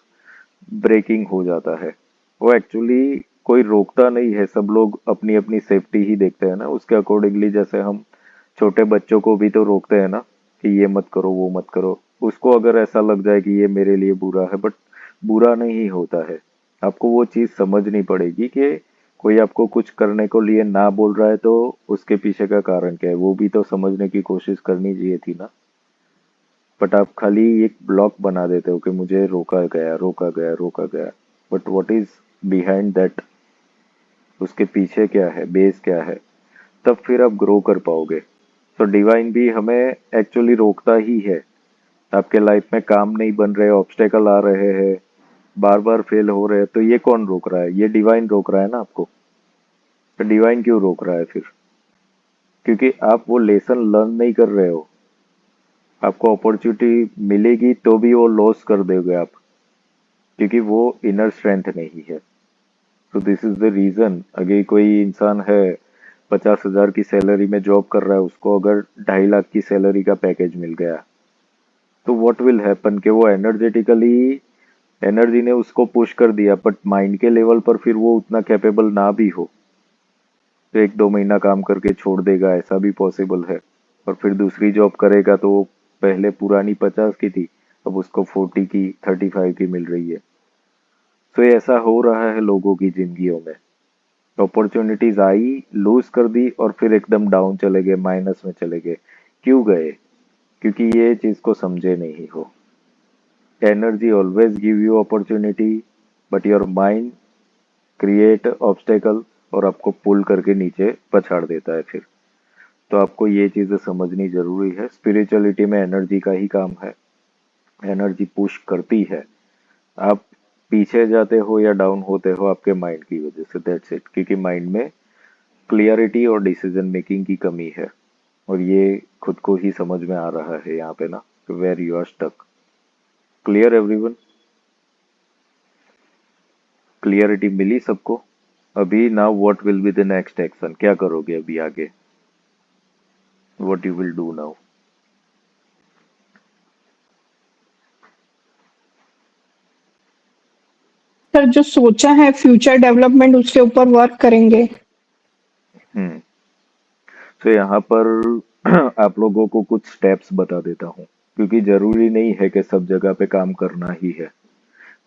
ब्रेकिंग हो जाता है। वो एक्चुअली कोई रोकता नहीं है, सब लोग अपनी अपनी सेफ्टी ही देखते हैं ना, उसके अकॉर्डिंगली। जैसे हम छोटे बच्चों को भी तो रोकते हैं ना कि ये मत करो वो मत करो, उसको अगर ऐसा लग जाए कि ये मेरे लिए बुरा है, बट बुरा नहीं होता है। आपको वो चीज समझनी पड़ेगी कि कोई आपको कुछ करने को लिए ना बोल रहा है तो उसके पीछे का कारण क्या है, वो भी तो समझने की कोशिश करनी चाहिए थी ना। बट आप खाली एक ब्लॉक बना देते हो कि मुझे रोका गया रोका गया रोका गया, but what is behind that, उसके पीछे क्या है, बेस क्या है, तब फिर आप ग्रो कर पाओगे। तो डिवाइन भी हमें एक्चुअली रोकता ही है। आपके लाइफ में काम नहीं बन रहे, ऑब्स्टेकल आ रहे हैं, बार बार फेल हो रहे हैं, तो ये कौन रोक रहा है, ये डिवाइन रोक रहा है ना आपको। तो डिवाइन क्यों रोक रहा है फिर, क्योंकि आप वो लेसन लर्न नहीं कर रहे हो। आपको अपॉर्चुनिटी मिलेगी तो भी वो लॉस कर दोगे आप, क्योंकि वो इनर स्ट्रेंथ नहीं है। तो दिस इज द रीजन। अगर कोई इंसान है 50,000 की सैलरी में जॉब कर रहा है, उसको अगर 2.5 लाख की सैलरी का पैकेज मिल गया, तो व्हाट विल हैपन कि वो एनर्जी ने उसको पुश कर दिया, बट माइंड के लेवल पर फिर वो उतना कैपेबल ना भी हो, तो 1-2 महीना काम करके छोड़ देगा, ऐसा भी पॉसिबल है। और फिर दूसरी जॉब करेगा तो पहले पुरानी 50 की थी, अब उसको 40 की 35 की मिल रही है। तो ये ऐसा हो रहा है लोगों की जिंदगियों में। अपॉर्चुनिटीज आई, लूज कर दी और फिर एकदम डाउन चले गए, माइनस में चले गए। क्यों गए? क्योंकि ये चीज को समझे नहीं हो। Energy always give you opportunity, but your mind create obstacle और आपको पुल करके नीचे पछाड़ देता है फिर। तो आपको ये चीजें समझनी जरूरी है। स्पिरिचुअलिटी में एनर्जी का ही काम है, एनर्जी पुश करती है। आप पीछे जाते हो या डाउन होते हो आपके माइंड की वजह से, दैट्स इट। क्योंकि माइंड में क्लियरिटी और डिसीजन मेकिंग की कमी है, और ये खुद को ही समझ में आ रहा है यहाँ पे ना, where you are stuck. Clear everyone? Clarity मिली सबको? अभी now what will be the next action? क्या करोगे अभी आगे? What you will do now? Sir जो सोचा है फ्यूचर डेवलपमेंट उसके ऊपर वर्क करेंगे। हम्म। तो यहाँ पर आप लोगों को कुछ स्टेप्स बता देता हूँ, क्योंकि जरूरी नहीं है कि सब जगह पे काम करना ही है।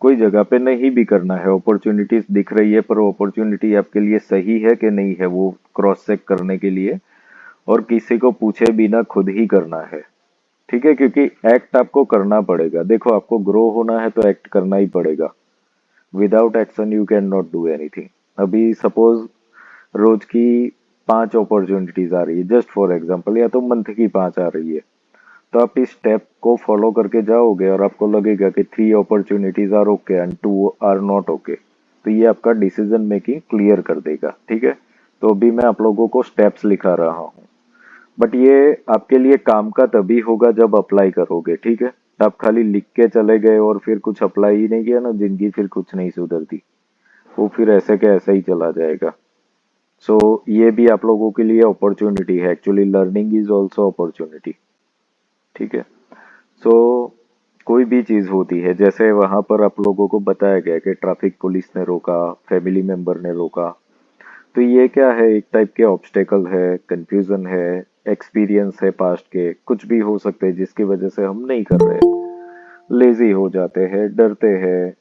कोई जगह पे नहीं भी करना है। अपॉर्चुनिटीज दिख रही है, पर अपॉर्चुनिटी आपके लिए सही है कि नहीं है, वो क्रॉस चेक करने के लिए और किसी को पूछे बिना खुद ही करना है। ठीक है? क्योंकि एक्ट आपको करना पड़ेगा। देखो, आपको ग्रो होना है तो एक्ट करना ही पड़ेगा। Without action you can not do anything. अभी सपोज रोज की 5 अपॉर्चुनिटीज आ रही है, जस्ट फॉर एग्जाम्पल, या तो मंथ की 5 आ रही है, तो आप इस स्टेप को फॉलो करके जाओगे और आपको लगेगा कि 3 opportunities are okay and 2 are not okay, तो ये आपका डिसीजन मेकिंग क्लियर कर देगा। ठीक है? तो अभी मैं आप लोगों को स्टेप्स लिखा रहा हूँ, बट ये आपके लिए काम का तभी होगा जब अप्लाई करोगे। ठीक है? आप खाली लिख के चले गए और फिर कुछ अप्लाई ही नहीं किया ना, जिंदगी फिर कुछ नहीं सुधरती, वो फिर ऐसे के ऐसा ही चला जाएगा। सो ये भी आप लोगों के लिए अपॉर्चुनिटी है। Actually learning is also opportunity. ठीक है? सो कोई भी चीज होती है, जैसे वहां पर आप लोगों को बताया गया कि ट्रैफिक पुलिस ने रोका, फैमिली मेंबर ने रोका, तो ये क्या है? एक टाइप के ऑब्स्टेकल है, कंफ्यूजन है, एक्सपीरियंस है पास्ट के, कुछ भी हो सकते हैं जिसकी वजह से हम नहीं कर रहे, लेजी हो जाते हैं, डरते हैं,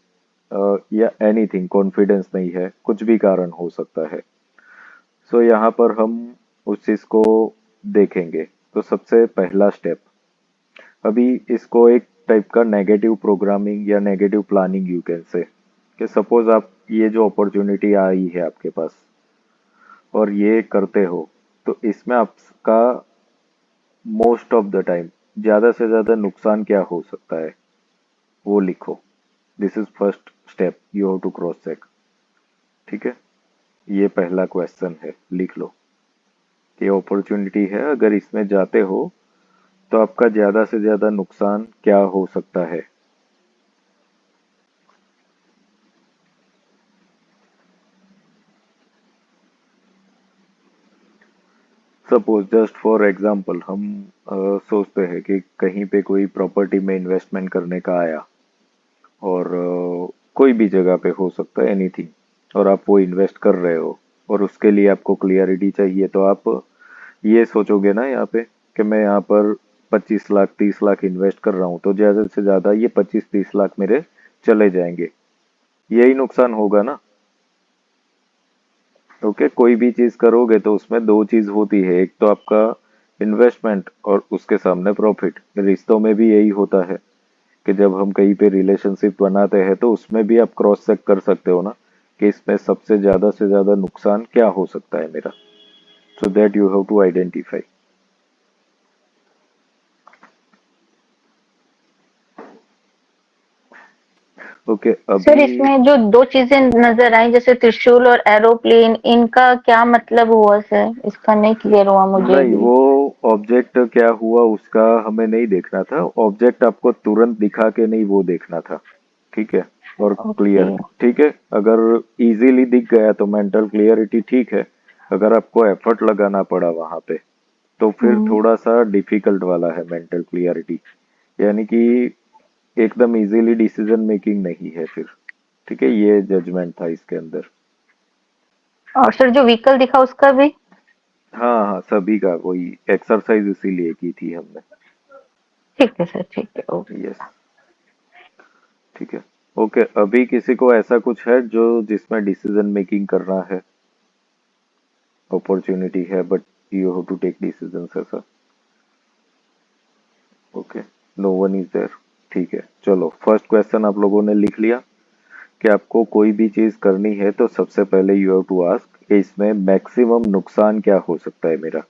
या एनीथिंग, कॉन्फिडेंस नहीं है, कुछ भी कारण हो सकता है। सो यहाँ पर हम उस चीज को देखेंगे। तो सबसे पहला स्टेप, अभी इसको एक टाइप का नेगेटिव प्रोग्रामिंग या negative planning you can say, कि सपोज आप ये जो अपॉर्चुनिटी आई है आपके पास और ये करते हो, तो इसमें आपका मोस्ट ऑफ द टाइम ज्यादा से ज्यादा नुकसान क्या हो सकता है, वो लिखो। This is first step, you have to cross check. ठीक है? ये पहला क्वेश्चन है, लिख लो कि अपॉर्चुनिटी है, अगर इसमें जाते हो तो आपका ज्यादा से ज्यादा नुकसान क्या हो सकता है। सपोज जस्ट फॉर एग्जांपल हम सोचते हैं कि कहीं पे कोई प्रॉपर्टी में इन्वेस्टमेंट करने का आया, और कोई भी जगह पे हो सकता है, एनीथिंग, और आप वो इन्वेस्ट कर रहे हो और उसके लिए आपको क्लियरिटी चाहिए, तो आप ये सोचोगे ना यहाँ पे कि मैं यहाँ पर 25 लाख 30 लाख इन्वेस्ट कर रहा हूँ, तो ज्यादा से ज्यादा ये 25-30 लाख मेरे चले जाएंगे, यही नुकसान होगा ना। ओके? कोई भी चीज करोगे तो उसमें दो चीज होती है, एक तो आपका इन्वेस्टमेंट और उसके सामने प्रॉफिट। रिश्तों में भी यही होता है कि जब हम कहीं पे रिलेशनशिप बनाते हैं तो उसमें भी आप क्रॉस चेक कर सकते हो ना कि इसमें सबसे ज्यादा से ज्यादा नुकसान क्या हो सकता है मेरा। So that you have to identify. Okay sir अभी इसमें जो दो चीजें नजर आई जैसे त्रिशूल और एरोप्लेन, इनका क्या मतलब हुआ सर? इसका नहीं क्लियर हुआ मुझे नहीं, भी। वो ऑब्जेक्ट क्या हुआ उसका हमें नहीं देखना था। ऑब्जेक्ट आपको तुरंत दिखा के नहीं वो देखना था, ठीक है, और ओके। क्लियर, ठीक है। अगर इजीली दिख गया तो मेंटल क्लियरिटी ठीक है। अगर आपको एफर्ट लगाना पड़ा वहां पे तो फिर हम्म। थोड़ा सा डिफिकल्ट वाला है मेंटल क्लियरिटी, यानी कि एकदम इजीली डिसीजन मेकिंग नहीं है फिर, ठीक है। ये जजमेंट था इसके अंदर। और सर जो व्हीकल दिखा उसका भी? हाँ हाँ, सभी का कोई एक्सरसाइज इसीलिए की थी हमने। ठीक है सर, ठीक है, ओके। यस, ठीक है। ओके, अभी किसी को ऐसा कुछ है जो जिसमें डिसीजन मेकिंग करना है, अपॉर्चुनिटी है but you have to take decisions ऐसा? Okay, no one is there, ठीक है। चलो, फर्स्ट क्वेश्चन आप लोगों ने लिख लिया कि आपको कोई भी चीज करनी है तो सबसे पहले यू हैव टू आस्क कि इसमें मैक्सिमम नुकसान क्या हो सकता है मेरा।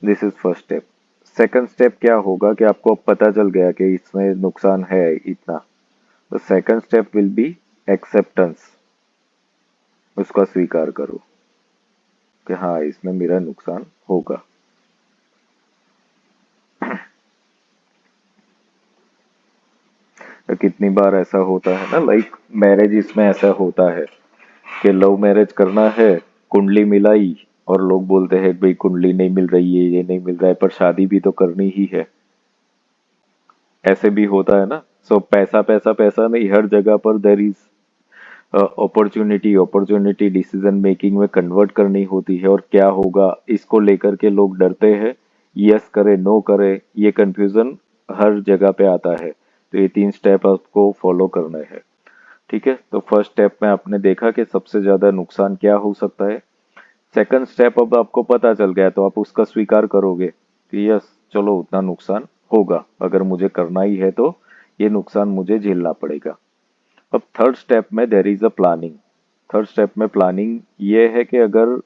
This is first step. Second step क्या होगा कि आपको अब पता चल गया कि इसमें नुकसान है इतना, तो second step will be acceptance. उसका स्वीकार करो कि हाँ इसमें मेरा नुकसान होगा। तो कितनी बार ऐसा होता है ना, लाइक मैरिज इसमें ऐसा होता है कि लव मैरिज करना है, कुंडली मिलाई और लोग बोलते हैं भाई कुंडली नहीं मिल रही है, ये नहीं मिल रहा है, पर शादी भी तो करनी ही है। ऐसे भी होता है ना। सो पैसा पैसा पैसा नहीं, हर जगह पर there is opportunity. Opportunity decision making में कन्वर्ट करनी होती है, और क्या होगा इसको लेकर के लोग डरते हैं, यस करे नो करे, ये कंफ्यूजन हर जगह पे आता है। तो ये तीन स्टेप आपको फॉलो करने हैं, ठीक है। तो फर्स्ट स्टेप में आपने देखा कि सबसे ज्यादा नुकसान क्या हो सकता है। सेकंड स्टेप अब आपको पता चल गया तो आप उसका स्वीकार करोगे कि यस चलो उतना नुकसान होगा, अगर मुझे करना ही है तो ये नुकसान मुझे झेलना पड़ेगा। अब थर्ड स्टेप में there is a planning. Third step में प्लानिंग ये है कि अगर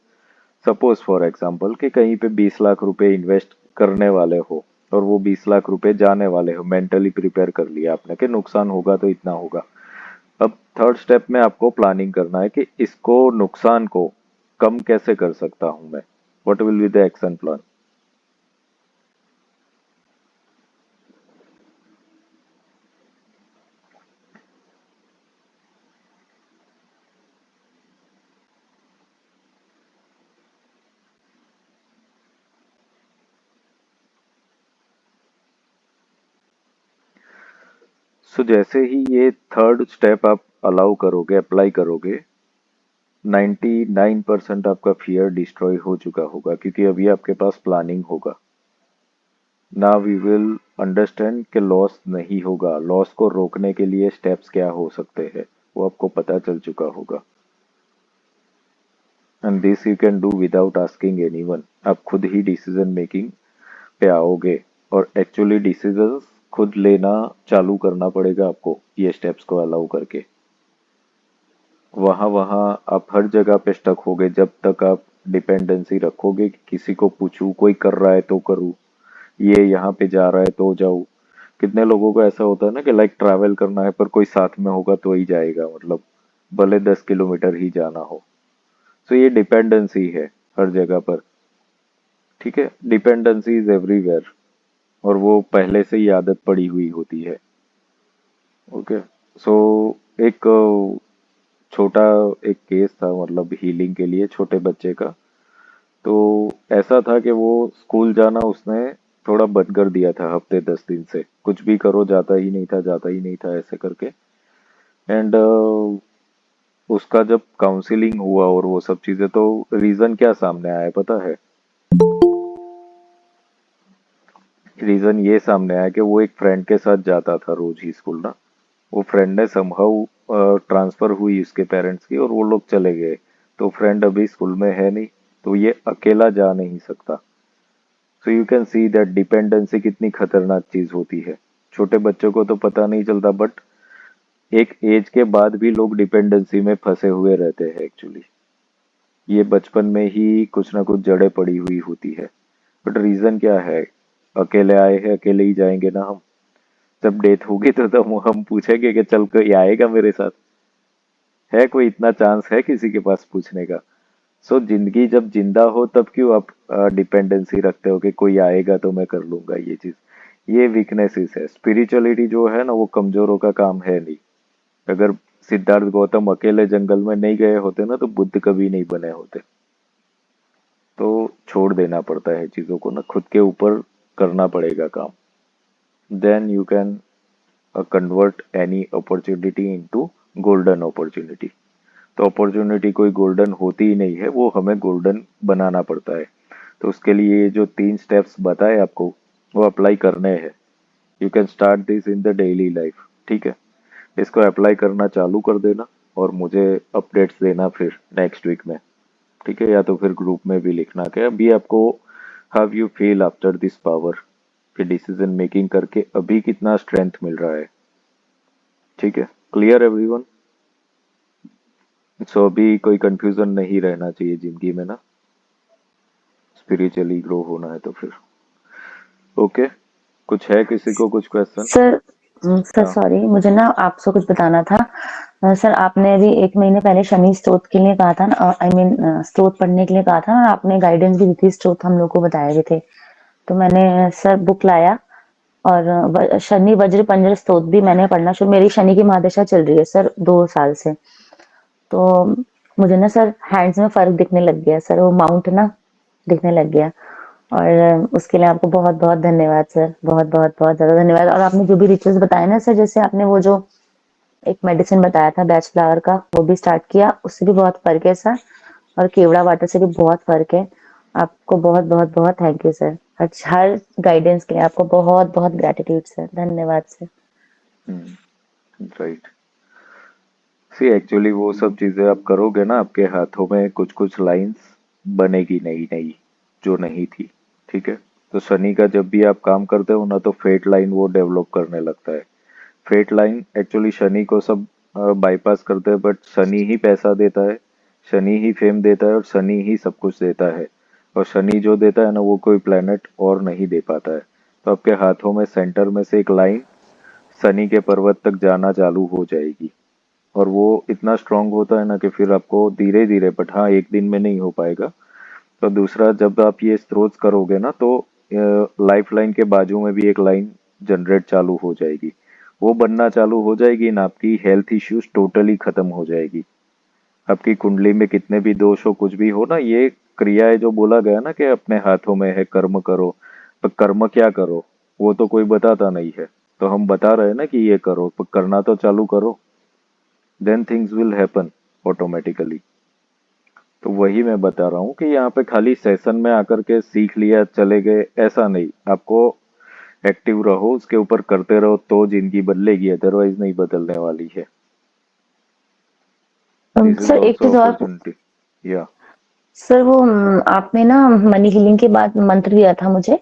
सपोज फॉर एग्जांपल कि कहीं पे 20 लाख रुपए इन्वेस्ट करने वाले हो और वो 20 लाख रुपए जाने वाले हो, मेंटली प्रिपेयर कर लिया आपने कि नुकसान होगा तो इतना होगा। अब थर्ड स्टेप में आपको प्लानिंग करना है कि इसको नुकसान को कम कैसे कर सकता हूं मैं, what will be the action plan. So जैसे ही ये थर्ड स्टेप आप अलाउ करोगे, अप्लाई करोगे, 99% आपका फियर डिस्ट्रॉय हो चुका होगा, क्योंकि अभी आपके पास प्लानिंग होगा। नाउ वी विल अंडरस्टैंड कि लॉस नहीं होगा, लॉस को रोकने के लिए स्टेप्स क्या हो सकते हैं वो आपको पता चल चुका होगा। And this you can do without asking anyone. आप खुद ही डिसीजन मेकिंग पे आओगे और एक्चुअली डिसीजंस खुद लेना चालू करना पड़ेगा आपको, ये स्टेप्स को अलाउ करके। वहां वहां आप हर जगह पे स्टक होगे जब तक आप डिपेंडेंसी रखोगे कि किसी को पूछूं, कोई कर रहा है तो करूं, ये यहाँ पे जा रहा है तो जाऊं। कितने लोगों को ऐसा होता है ना कि लाइक ट्रैवल करना है पर कोई साथ में होगा तो ही जाएगा, मतलब भले 10 किलोमीटर ही जाना हो। तो ये डिपेंडेंसी है हर जगह पर, ठीक है। डिपेंडेंसी इज एवरीवेयर, और वो पहले से ही आदत पड़ी हुई होती है। ओके, सो एक छोटा एक केस था, मतलब हीलिंग के लिए छोटे बच्चे का। तो ऐसा था कि वो स्कूल जाना उसने थोड़ा बंद कर दिया था हफ्ते 10 दिन से, कुछ भी करो जाता ही नहीं था, जाता ही नहीं था ऐसे करके। एंड उसका जब काउंसलिंग हुआ और वो सब चीजें, तो रीजन क्या सामने आया पता है? रीजन ये सामने आया कि वो एक फ्रेंड के साथ जाता था रोज ही स्कूल ना। वो फ्रेंड ने समहाउ ट्रांसफर हुई उसके पेरेंट्स की और वो लोग चले गए। तो फ्रेंड अभी स्कूल में है नहीं, तो ये अकेला जा नहीं सकता। So you can see that dependency कितनी खतरनाक चीज होती है। छोटे बच्चों को तो पता नहीं चलता, बट एक एज के बाद भी लोग डिपेंडेंसी में फंसे हुए रहते हैं एक्चुअली। ये बचपन में ही कुछ ना कुछ जड़ें पड़ी हुई होती है। बट रीजन क्या है? अकेले आए हैं, अकेले ही जाएंगे ना हम। जब डेथ होगी तो तब हम पूछेंगे कि चल कोई आएगा मेरे साथ? है कोई इतना चांस है किसी के पास पूछने का? सो जिंदगी जब जिंदा हो तब क्यों आप डिपेंडेंसी रखते हो कि कोई आएगा तो मैं कर लूंगा ये चीज? ये वीकनेसेस है। स्पिरिचुअलिटी जो है ना वो कमजोरों का काम है नहीं। अगर सिद्धार्थ गौतम अकेले जंगल में नहीं गए होते ना तो बुद्ध कभी नहीं बने होते। तो छोड़ देना पड़ता है चीजों को ना, खुद के ऊपर करना पड़ेगा काम। Then you can convert any opportunity into golden opportunity. तो अपॉर्चुनिटी कोई गोल्डन होती ही नहीं है, वो हमें गोल्डन बनाना पड़ता है। तो उसके लिए ये जो 3 स्टेप्स बताए आपको वो अप्लाई करने हैं। You can start this in the daily life, ठीक है? इसको अप्लाई करना चालू कर देना और मुझे अपडेट्स देना फिर नेक्स्ट वीक में, ठीक है? या तो फिर ग्रुप में भी लिखना कि अभी आपको how you feel after this power, कि डिसीजन मेकिंग करके अभी कितना स्ट्रेंथ मिल रहा है, ठीक है? Clear everyone? सो अभी कोई कंफ्यूजन नहीं रहना चाहिए जिंदगी में ना, स्पिरिचुअली ग्रो होना है तो फिर ओके। कुछ है किसी को कुछ क्वेश्चन? सर सॉरी, मुझे ना आपसे कुछ बताना था। सर आपने अभी 1 महीने पहले शनि स्तोत्र के लिए कहा था ना, आई मीन स्तोत्र पढ़ने के लिए कहा था, और आपने गाइडेंस भी दी थी, स्तोत्र हम लोग को बताए भी थे। तो मैंने सर बुक लाया और शनि वज्र पंजर स्तोत्र भी मैंने पढ़ना शुरू। मेरी शनि की महादशा चल रही है सर 2 साल से। तो मुझे ना सर हैंड्स में फर्क दिखने लग गया सर, वो माउंट ना दिखने लग गया। और उसके लिए आपको बहुत बहुत धन्यवाद सर, बहुत बहुत बहुत ज्यादा धन्यवाद। और आपने जो भी रिचुअल्स बताए ना सर, जैसे आपने वो जो एक मेडिसिन बताया था बैच फ्लावर का, वो भी स्टार्ट किया, उससे भी बहुत फर्क है सर। और केवड़ा वाटर से भी बहुत फर्क है। आपको बहुत बहुत बहुत thank you sir, her guidance के लिए आपको बहुत बहुत ग्रेटिट्यूड सर, धन्यवाद सर। राइट। सी एक्चुअली वो सब चीजें आप करोगे ना, आपके हाथों में कुछ कुछ लाइंस बनेगी नई नई जो नहीं थी, ठीक है? तो शनि का जब भी आप काम करते हो ना तो फेट लाइन वो डेवलप करने लगता है। फेट लाइन एक्चुअली शनि को सब बाईपास करते हैं, बट शनि ही पैसा देता है, शनि ही फेम देता है और शनि ही सब कुछ देता है। और शनि जो देता है ना वो कोई प्लेनेट और नहीं दे पाता है। तो आपके हाथों में सेंटर में से एक लाइन शनि के पर्वत तक जाना चालू हो जाएगी और वो इतना स्ट्रांग होता है ना कि फिर आपको धीरे धीरे, बट हाँ एक दिन में नहीं हो पाएगा। तो दूसरा, जब आप ये स्त्रोत करोगे ना तो लाइफ लाइन के बाजू में भी एक लाइन जनरेट चालू हो जाएगी। वो बनना चालू हो जाएगी ना, आपकी हेल्थ इश्यूज टोटली खत्म हो जाएगी। आपकी कुंडली में कितने भी दोष हो, कुछ भी हो ना, ये क्रियाएं जो बोला गया ना कि अपने हाथों में है, कर्म करो। तो कर्म क्या करो वो तो कोई बताता नहीं है, तो हम बता रहे हैं ना कि ये करो, तो करना तो चालू करो, then things will happen automatically. तो वही मैं बता रहा हूँ कि यहाँ पे खाली सेशन में आकर के सीख लिया चले गए ऐसा नहीं, आपको एक्टिव रहो, उसके ऊपर करते रहो तो जिंदगी बदलेगी, अदरवाइज नहीं बदलने वाली है। सर एक चीज और या सर, वो आपने ना मनी हीलिंग के बाद मंत्र दिया था मुझे,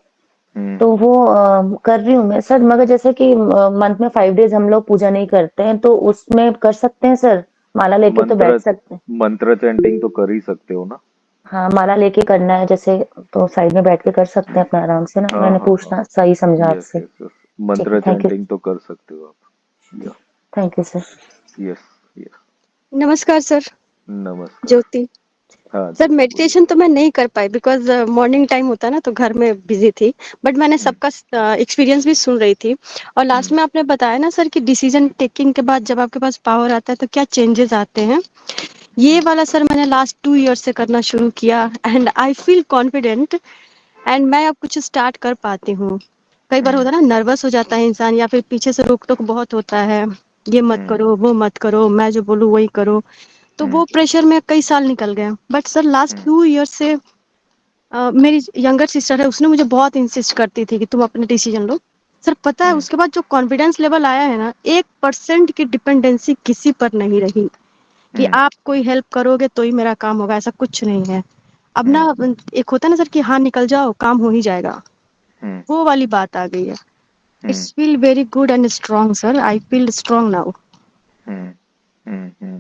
तो वो कर रही हूँ मैं सर, मगर जैसे कि मंथ में 5 डेज हम लोग पूजा नहीं करते हैं, तो उसमें कर सकते हैं सर? माला लेके तो बैठ सकते हैं? मंत्र चैंटिंग तो कर ही सकते हो ना। हाँ माला लेके करना है जैसे, तो साइड में बैठ के कर सकते हैं अपना आराम से ना। हाँ, मैंने हाँ, पूछना सही समझा यस आपसे। यस यस, मंत्र थैंक यू, चैंटिंग तो कर सकते हो आप। या thank you sir. Yes yes. नमस्कार सर। नमस्कार। ज्योति हाँ सर, जी, मेडिटेशन तो मैं नहीं कर पाई बिकॉज मॉर्निंग टाइम होता है ना, तो घर में बिजी थी। बट मैंने सबका एक्सपीरियंस भी सुन रही थी। और लास्ट में आपने बताया ना सर कि डिसीजन टेकिंग के बाद जब आपके पास पावर आता है तो क्या चेंजेस आते हैं। ये वाला सर मैंने लास्ट 2 ईयर से करना शुरू किया and I feel confident and मैं अब कुछ स्टार्ट कर पाती हूँ। कई बार होता है ना, नर्वस हो जाता है इंसान या फिर पीछे से रोक टोक बहुत होता है, ये मत करो वो मत करो, मैं जो बोलूँ वही करो। तो वो प्रेशर में कई साल निकल गए। बट सर लास्ट 2 ईयर से मेरी यंगर सिस्टर है, उसने मुझे बहुत इंसिस्ट करती थी कि तुम अपने डिसीजन लो। सर पता है उसके बाद जो कॉन्फिडेंस लेवल आया है ना, 1% की डिपेंडेंसी किसी पर नहीं रही कि आप कोई हेल्प करोगे तो ही मेरा काम होगा, ऐसा कुछ नहीं है। अब ना एक होता है ना सर कि हाँ निकल जाओ काम हो ही जाएगा, वो वाली बात आ गई है। It's feel very good and strong sir, I feel strong now.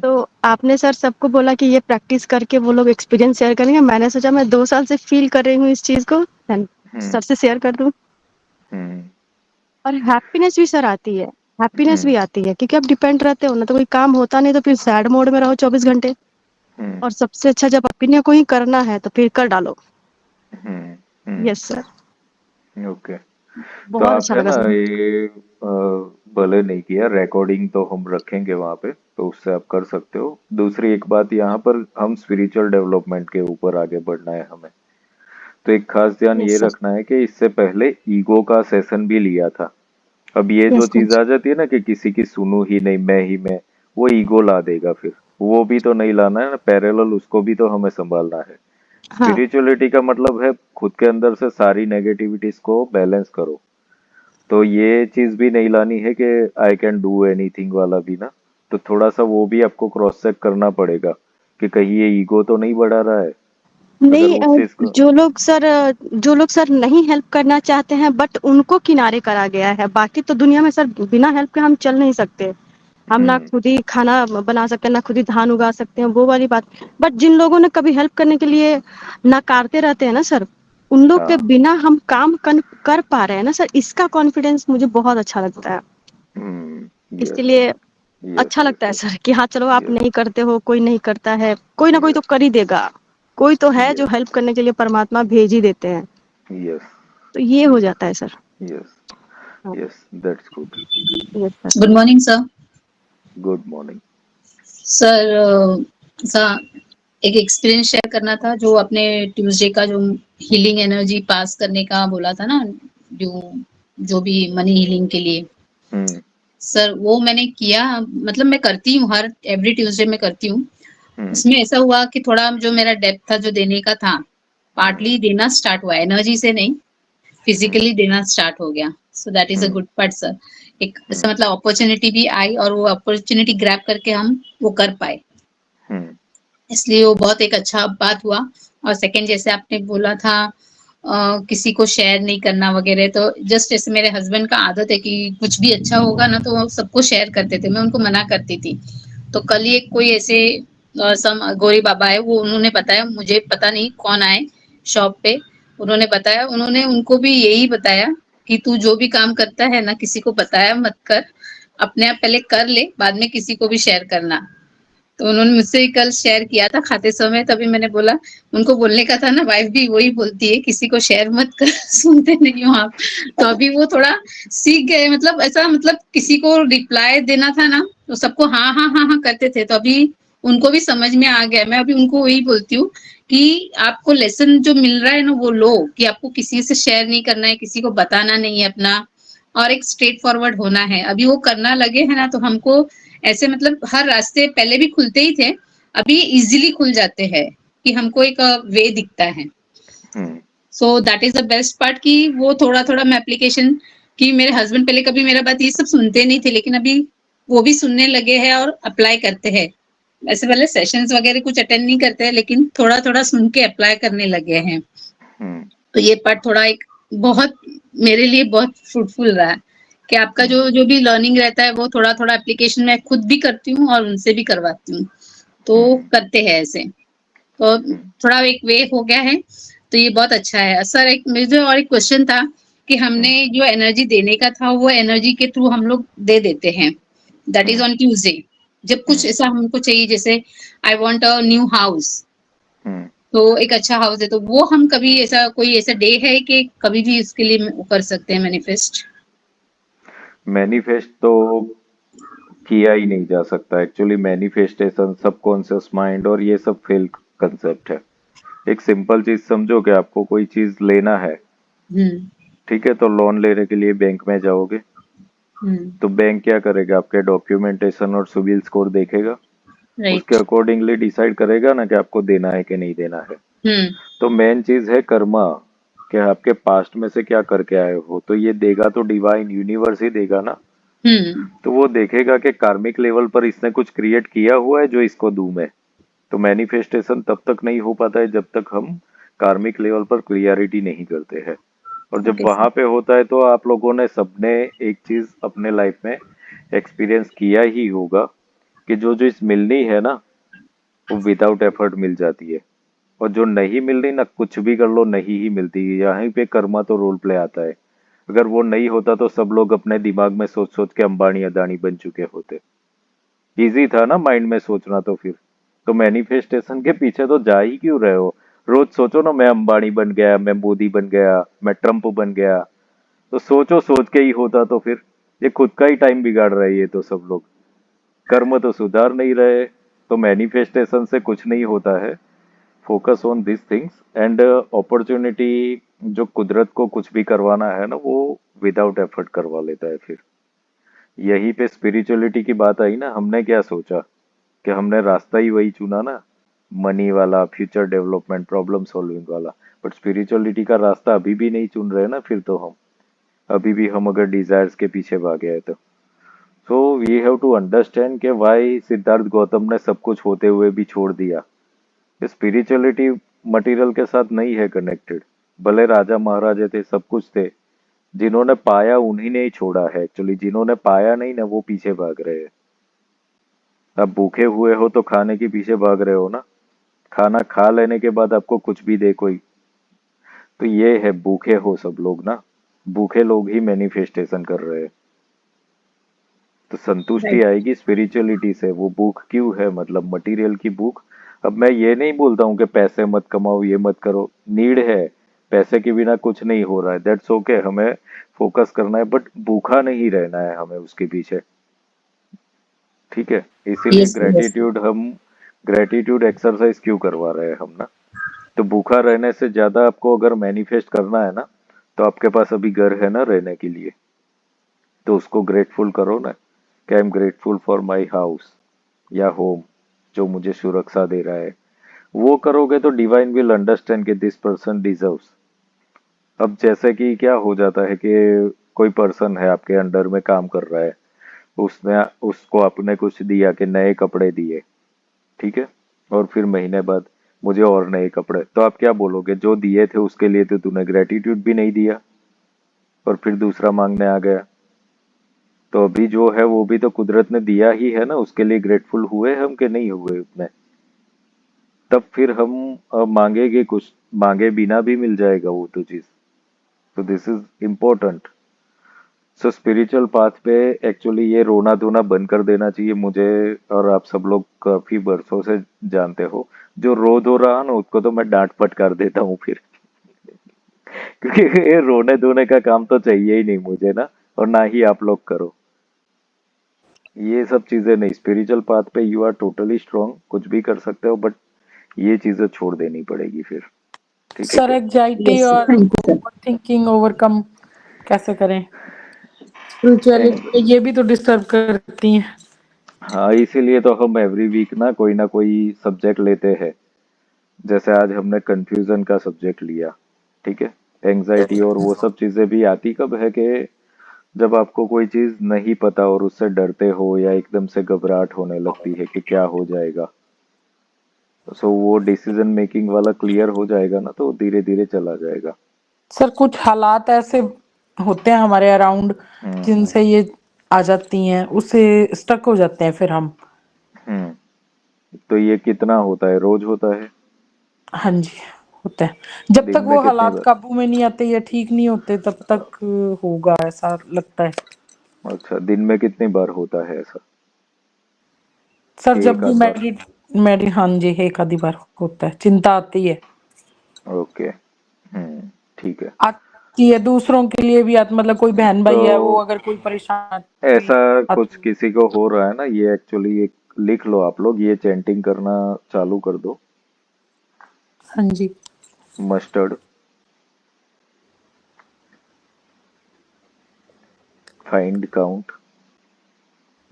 तो आपने सर सबको बोला कि ये प्रैक्टिस करके वो लोग एक्सपीरियंस शेयर करेंगे, मैंने सोचा मैं 2 साल से फील कर रही हूँ इस चीज को, सबसे शेयर कर दूं। और हैप्पीनेस भी सर आती है, हैप्पीनेस भी हम्म आती है क्योंकि आप डिपेंड रहते हो ना, तो कोई काम होता नहीं तो फिर सैड मोड में रहो 24 घंटे। हम्म और सबसे अच्छा जब अपने को ही करना है तो फिर कर डालो। यस हम्म। सर। ओके। तो बहुत आप अच्छा है लगा ना सर। ये भले नहीं किया, रिकॉर्डिंग तो हम रखेंगे वहां पे, तो उससे आप कर सकते हो। दूसरी एक बात, यहाँ पर हम स्पिरिचुअल डेवलपमेंट के ऊपर आगे बढ़ना है हमें, तो एक खास ध्यान ये यस सर। रखना है कि इससे पहले ईगो का सेशन भी लिया था। अब ये जो यस सर। चीज आ जाती है ना कि किसी की सुनू ही नहीं, मैं ही मैं, वो ईगो ला देगा फिर। वो भी तो नहीं लाना है ना, पैरेलल उसको भी तो हमें संभालना है। हाँ। स्पिरिचुअलिटी का मतलब है खुद के अंदर से सारी नेगेटिविटीज को बैलेंस करो। तो ये चीज भी नहीं लानी है कि आई कैन डू एनीथिंग वाला भी ना। तो थोड़ा सा वो भी आपको क्रॉस चेक करना पड़ेगा कि कहीं ये ईगो तो नहीं बढ़ा रहा है। अगर नहीं, उस चीज को जो लोग सर नहीं हेल्प करना चाहते हैं बट उनको किनारे करा गया है, बाकी तो दुनिया में सर बिना हेल्प के हम चल नहीं सकते। हम ना हम्म खुद ही खाना बना सकते हैं, ना खुद ही धान उगा सकते हैं, वो वाली बात। बट जिन लोगों ने कभी हेल्प करने के लिए नकारते रहते हैं ना सर, उन लोग के हाँ बिना हम काम कर पा रहे हैं ना सर, इसका कॉन्फिडेंस मुझे बहुत अच्छा लगता है। यस इसीलिए यस अच्छा लगता यस है सर कि हाँ चलो आप यस नहीं करते हो, कोई नहीं करता है, कोई ना कोई तो यस कर ही देगा। कोई तो है जो यस हेल्प करने के लिए परमात्मा भेज ही देते हैं। यस तो ये हो जाता है सर। यस हाँ। Yes, that's good. Yes sir. Good morning sir. Good morning. Sir एक एक्सपीरियंस शेयर करना था, जो अपने ट्यूसडे का जो हीलिंग एनर्जी पास करने का बोला था ना, जो जो भी मनी हीलिंग के लिए। हम्म सर वो मैंने किया, मतलब मैं करती हूँ हर एवरी ट्यूसडे में करती हूँ। हम्म उसमें ऐसा हुआ कि थोड़ा जो मेरा डेप्थ था जो देने का था, पार्टली देना स्टार्ट हुआ, एनर्जी से नहीं, हम्म फिजिकली देना स्टार्ट हो गया। सो that is a hmm good part sir. एक ऐसा हम्म मतलब अपॉर्चुनिटी भी आई और वो अपॉर्चुनिटी ग्रैब करके हम वो कर पाए, हम्म इसलिए वो बहुत एक अच्छा बात हुआ। और सेकंड, जैसे आपने बोला था किसी को शेयर नहीं करना वगैरह, तो जस्ट ऐसे मेरे हस्बैंड का आदत है कि कुछ भी अच्छा होगा ना तो वो सबको शेयर करते थे, मैं उनको मना करती थी। तो कल ही एक कोई ऐसे सम गौरी बाबा है, वो उन्होंने बताया, मुझे पता नहीं कौन आए शॉप पे, उन्होंने बताया, उन्होंने उनको भी यही बताया कि तू जो भी काम करता है ना किसी को बताया मत कर, अपने आप पहले कर ले, बाद में किसी को भी शेयर करना। तो उन्होंने मुझसे कल शेयर किया था खाते समय, तभी मैंने बोला, उनको बोलने का था ना, वाइफ भी वही बोलती है किसी को शेयर मत कर सुनते नहीं हो आप। तो अभी वो थोड़ा सीख गए, मतलब ऐसा, मतलब किसी को रिप्लाई देना था ना तो सबको हाँ हाँ हाँ हाँ करते थे, तो अभी उनको भी समझ में आ गया। मैं अभी उनको वही बोलती हूँ कि आपको लेसन जो मिल रहा है ना वो लो, कि आपको किसी से शेयर नहीं करना है, किसी को बताना नहीं है अपना, और एक स्ट्रेट फॉरवर्ड होना है। अभी वो करना लगे है ना, तो हमको ऐसे मतलब हर रास्ते पहले भी खुलते ही थे, अभी इजीली खुल जाते हैं कि हमको एक वे दिखता है। Hmm so that is the best part कि वो थोड़ा थोड़ा मैं एप्लीकेशन, कि मेरे हस्बैंड पहले कभी मेरा बात ये सब सुनते नहीं थे, लेकिन अभी वो भी सुनने लगे हैं और अप्लाई करते हैं। ऐसे पहले सेशंस वगैरह कुछ अटेंड नहीं करते हैं, लेकिन थोड़ा थोड़ा सुन के अप्लाई करने लगे हैं। हम्म तो ये पार्ट थोड़ा एक बहुत मेरे लिए बहुत फ्रूटफुल रहा है कि आपका हम्म जो जो भी लर्निंग रहता है वो थोड़ा थोड़ा एप्लीकेशन मैं खुद भी करती हूँ और उनसे भी करवाती हूँ, तो हम्म करते हैं ऐसे। तो हम्म थोड़ा एक वे हो गया है, तो ये बहुत अच्छा है सर। एक मुझे और एक क्वेश्चन था कि हमने हम्म जो एनर्जी देने का था वो एनर्जी के थ्रू हम लोग दे देते हैं, that is hmm on Tuesday. जब कुछ हम्म ऐसा हमको चाहिए, जैसे I want a new house, hmm. तो एक अच्छा हाउस है, तो वो हम कभी ऐसा कोई ऐसा डे है कि कभी भी इसके लिए वो कर सकते हैं मैनिफेस्ट? मैनिफेस्ट तो किया ही नहीं जा सकता एक्चुअली। मैनिफेस्टेशन सबकॉन्शियस माइंड और ये सब फेल कंसेप्ट है। एक सिंपल चीज समझो कि आपको कोई चीज लेना है, हम्म ठीक है, तो लोन लेने के लिए बैंक में जाओगे, हम्म तो बैंक क्या करेगा, आपके डॉक्यूमेंटेशन और सिविल स्कोर देखेगा, उसके राइट। अकॉर्डिंगली डिसाइड करेगा ना कि आपको देना है कि नहीं देना है। हम्म तो मेन चीज है कर्मा, कि आपके पास्ट में से क्या करके आए हो, तो ये देगा तो डिवाइन यूनिवर्स ही देगा ना। हम्म तो वो देखेगा कि कार्मिक लेवल पर इसने कुछ क्रिएट किया हुआ है जो इसको दूं मैं। तो मैनिफेस्टेशन तब तक नहीं हो पाता है जब तक हम कार्मिक लेवल पर क्लियरिटी नहीं करते हैं। और जब ओके सर। वहां पे होता है तो आप लोगों ने सबने एक चीज अपने लाइफ में एक्सपीरियंस किया ही होगा कि जो चीज मिलनी है ना वो विदाउट एफर्ट मिल जाती है, और जो नहीं मिलनी ना कुछ भी कर लो नहीं ही मिलती है। यहाँ पे कर्मा तो रोल प्ले आता है। अगर वो नहीं होता तो सब लोग अपने दिमाग में सोच सोच के अंबानी अदानी बन चुके होते। इजी था ना माइंड में सोचना, तो फिर तो मैनिफेस्टेशन के पीछे तो जा ही क्यों रहे हो? रोज सोचो ना, मैं अंबानी बन गया, मैं मोदी बन गया, मैं ट्रम्प बन गया। तो सोचो, सोच के ही होता तो फिर। ये खुद का ही टाइम बिगाड़ रहे हैं ये तो सब लोग। कर्म तो सुधार नहीं रहे, तो मैनिफेस्टेशन से कुछ नहीं होता है। Focus on this things and opportunity. जो कुदरत को कुछ भी करवाना है ना, वो विदाउट एफर्ट करवा लेता है फिर। यहीं पे स्पिरिचुअलिटी की बात आई ना, हमने क्या सोचा कि हमने रास्ता ही वही चुना ना, मनी वाला, फ्यूचर डेवलपमेंट, प्रॉब्लम सॉल्विंग वाला। बट स्पिरिचुअलिटी का रास्ता अभी भी नहीं चुन रहे ना फिर तो हम। अभी भी हम अगर डिजायर्स के पीछे भागे हैं तो। So we have to understand कि वाई सिद्धार्थ गौतम ने सब कुछ होते हुए भी छोड़ दिया। स्पिरिचुअलिटी मटेरियल के साथ नहीं है कनेक्टेड। भले राजा महाराजे थे, सब कुछ थे, जिन्होंने पाया उन्हीं ने ही छोड़ा है एक्चुअली। जिन्होंने पाया नहीं ना, वो पीछे भाग रहे हैं। अब भूखे हुए हो तो खाने के पीछे भाग रहे हो ना। खाना खा लेने के बाद आपको कुछ भी दे कोई, तो ये है भूखे हो सब लोग ना। भूखे लोग ही मैनिफेस्टेशन कर रहे हैं। तो संतुष्टि राइट। आएगी स्पिरिचुअलिटी से। वो भूख क्यों है, मतलब मटेरियल की भूख। अब मैं ये नहीं बोलता हूँ कि पैसे मत कमाओ, ये मत करो, नीड है। पैसे के बिना कुछ नहीं हो रहा है, दैट्स ओके। हमें फोकस करना है, बट भूखा नहीं रहना है हमें उसके पीछे। ठीक है, इसीलिए यस यस ग्रेटिट्यूड एक्सरसाइज क्यों करवा रहे हैं हम ना। तो भूखा रहने से ज्यादा आपको अगर मैनिफेस्ट करना है ना, तो आपके पास अभी घर है ना रहने के लिए, तो उसको ग्रेटफुल करो ना कि I am grateful for my house या होम, जो मुझे सुरक्षा दे रहा है। वो करोगे तो डिवाइन विल अंडरस्टैंड कि दिस पर्सन डिजर्व्स। अब जैसे कि क्या हो जाता है कि कोई पर्सन है आपके अंडर में काम कर रहा है, उसने उसको आपने कुछ दिया कि नए कपड़े दिए, ठीक है, और फिर महीने बाद मुझे और नए कपड़े, तो आप क्या बोलोगे? जो दिए थे उसके लिए तो तूने ग्रेटिट्यूड भी नहीं दिया, और फिर दूसरा मांगने आ गया। तो अभी जो है वो भी तो कुदरत ने दिया ही है ना, उसके लिए ग्रेटफुल हुए हम कि नहीं हुए उतने? तब फिर हम मांगेंगे कुछ, मांगे बिना भी मिल जाएगा वो तो चीज। तो this is important. So spiritual path पे एक्चुअली ये रोना धोना बंद कर देना चाहिए मुझे। और आप सब लोग काफी बरसों से जानते हो, जो रो धो रहा ना उसको तो मैं डांट फटकार देता हूँ फिर। क्योंकि ये रोने धोने का काम तो चाहिए ही नहीं मुझे ना, और ना ही आप लोग करो ये सब चीजें। नहीं, स्पिरिचुअल पाथ पे यू आर टोटली स्ट्रांग, कुछ भी कर सकते हो, बट ये चीजें छोड़ देनी पड़ेगी फिर। ठीक है सर क्या? एग्जाइटी यस और thank you sir. Thinking overcome कैसे करें? स्पिरिचुअलिटी ये भी तो डिस्टर्ब करती हैं। हाँ, इसीलिए तो हम एवरी वीक ना कोई सब्जेक्ट लेते हैं। जैसे आज हमने कंफ्यूजन का सब्जेक्ट लिया, ठीक है। एंजाइटी और वो सब चीजें भी आती कब है कि जब आपको कोई चीज नहीं पता और उससे डरते हो, या एकदम से घबराहट होने लगती है कि क्या हो जाएगा। सो वो डिसीजन मेकिंग वाला क्लियर हो जाएगा ना, तो धीरे धीरे चला जाएगा। सर कुछ हालात ऐसे होते हैं हमारे अराउंड हम्म। जिनसे ये आ जाती हैं, उससे स्टक हो जाते हैं फिर हम। हम्म। तो ये कितना होता है? रोज होता है? हाँ जी, होता है। जब दिन तक में वो कितनी हालात बार? काबू में नहीं आते या ठीक नहीं होते तब तक होगा ऐसा लगता है। अच्छा, दिन में कितनी बार होता है ऐसा? सर जब एक भी आध बार? मेडी हाँ जी एक आधी बार होता है, चिंता आती है। ओके। ठीक है। आती है दूसरों के लिए भी आती, मतलब कोई बहन तो भाई है वो अगर कोई परेशान ऐसा कुछ आती है। किसी को हो रहा है ना, ये एक्चुअली एक लिख लो आप लोग, ये चैंटिंग करना चालू कर दो। हाँ जी। Mustard, find, count.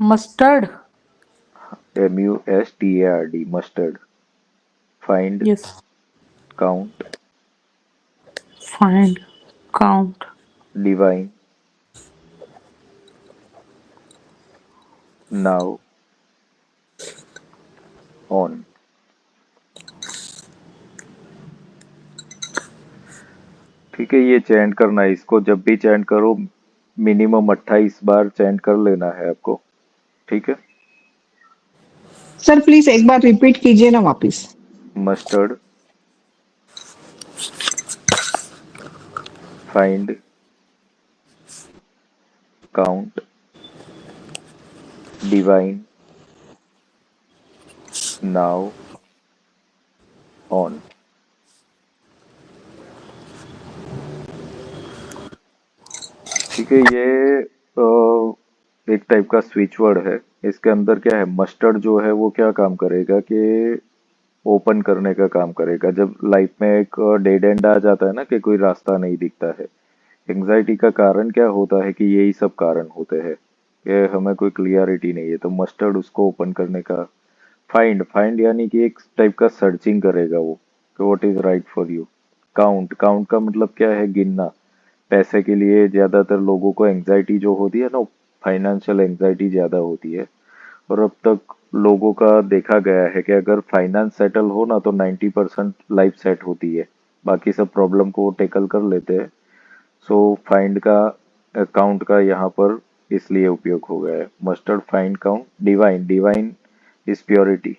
Mustard. MUSTARD, mustard. Find, yes. Count, find, count, divine, now, on. ठीक है, ये चैंट करना है। इसको जब भी चैंट करो मिनिमम 28 बार चैंट कर लेना है आपको। ठीक है। सर प्लीज एक बार रिपीट कीजिए ना वापस। Mustard, find, count, divine, now, on. ठीक है, ये एक टाइप का स्विच वर्ड है। इसके अंदर क्या है, मस्टर्ड जो है वो क्या काम करेगा कि ओपन करने का काम करेगा। जब लाइफ में एक डेड एंड आ जाता है ना कि कोई रास्ता नहीं दिखता है, एंजाइटी का कारण क्या होता है कि यही सब कारण होते हैं कि हमें कोई क्लियरिटी नहीं है, तो मस्टर्ड उसको ओपन करने का। फाइंड, फाइंड यानी कि एक टाइप का सर्चिंग करेगा वो कि what is right for you. Count, count का मतलब क्या है, गिनना। पैसे के लिए ज्यादातर लोगों को एंजाइटी जो होती है ना, फाइनेंशियल एंजाइटी ज्यादा होती है। और अब तक लोगों का देखा गया है कि अगर फाइनेंस सेटल हो ना तो 90% लाइफ सेट होती है, बाकी सब प्रॉब्लम को वो टेकल कर लेते हैं। सो फाइंड का, काउंट का यहाँ पर इसलिए उपयोग हो गया है। Mustard, find, count, divine, divine is purity.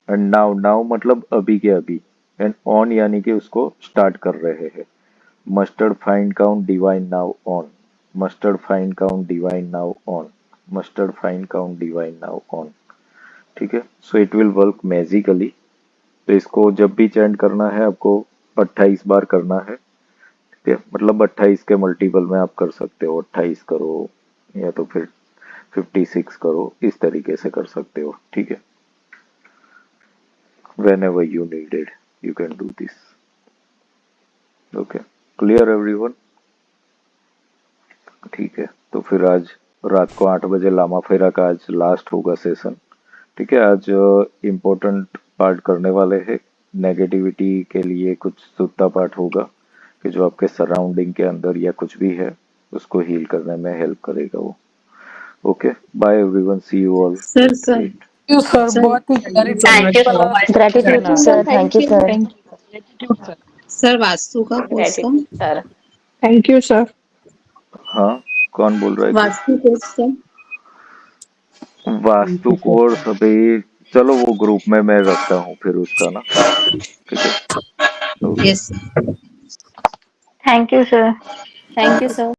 And now, now मतलब अभी के अभी। एंड ऑन यानी कि उसको स्टार्ट कर रहे हैं। Mustard, find, count, divine, now, on. Mustard, find, count, divine, now, on. Mustard, find, count, divine, now, on. ठीक है, so it will work magically. तो इसको जब भी चैंट करना है आपको 28 बार करना है। ठीक है, मतलब 28 के मल्टीपल में आप कर सकते हो, 28 करो या तो फिर 56 करो, इस तरीके से कर सकते हो। ठीक है, whenever you need it you can do this. Okay, clear everyone? ठीक है, तो फिर आज रात को 8 बजे लामा फेरा का आज लास्ट होगा सेशन। ठीक है, आज इम्पोर्टेंट पार्ट करने वाले हैं। नेगेटिविटी के लिए कुछ सूत्ता पार्ट होगा कि जो आपके सराउंडिंग के अंदर या कुछ भी है उसको हील करने में हेल्प करेगा वो। Okay, bye everyone, see you all. Sir sir thank you sir, sir बहुत ही clarity thank you so much gratitude sir, thank you sir. Gratitude sir. Sir Vastu का कोर्स का gratitude sir. Thank you sir. हाँ, कौन बोल रहा है कुछ? वास्तु कोर्स का वास्तु कोर्स अभी, चलो वो ग्रुप में मैं रखता हूँ फिर उसका ना। ठीक है, okay. Yes thank you sir. Thank you sir.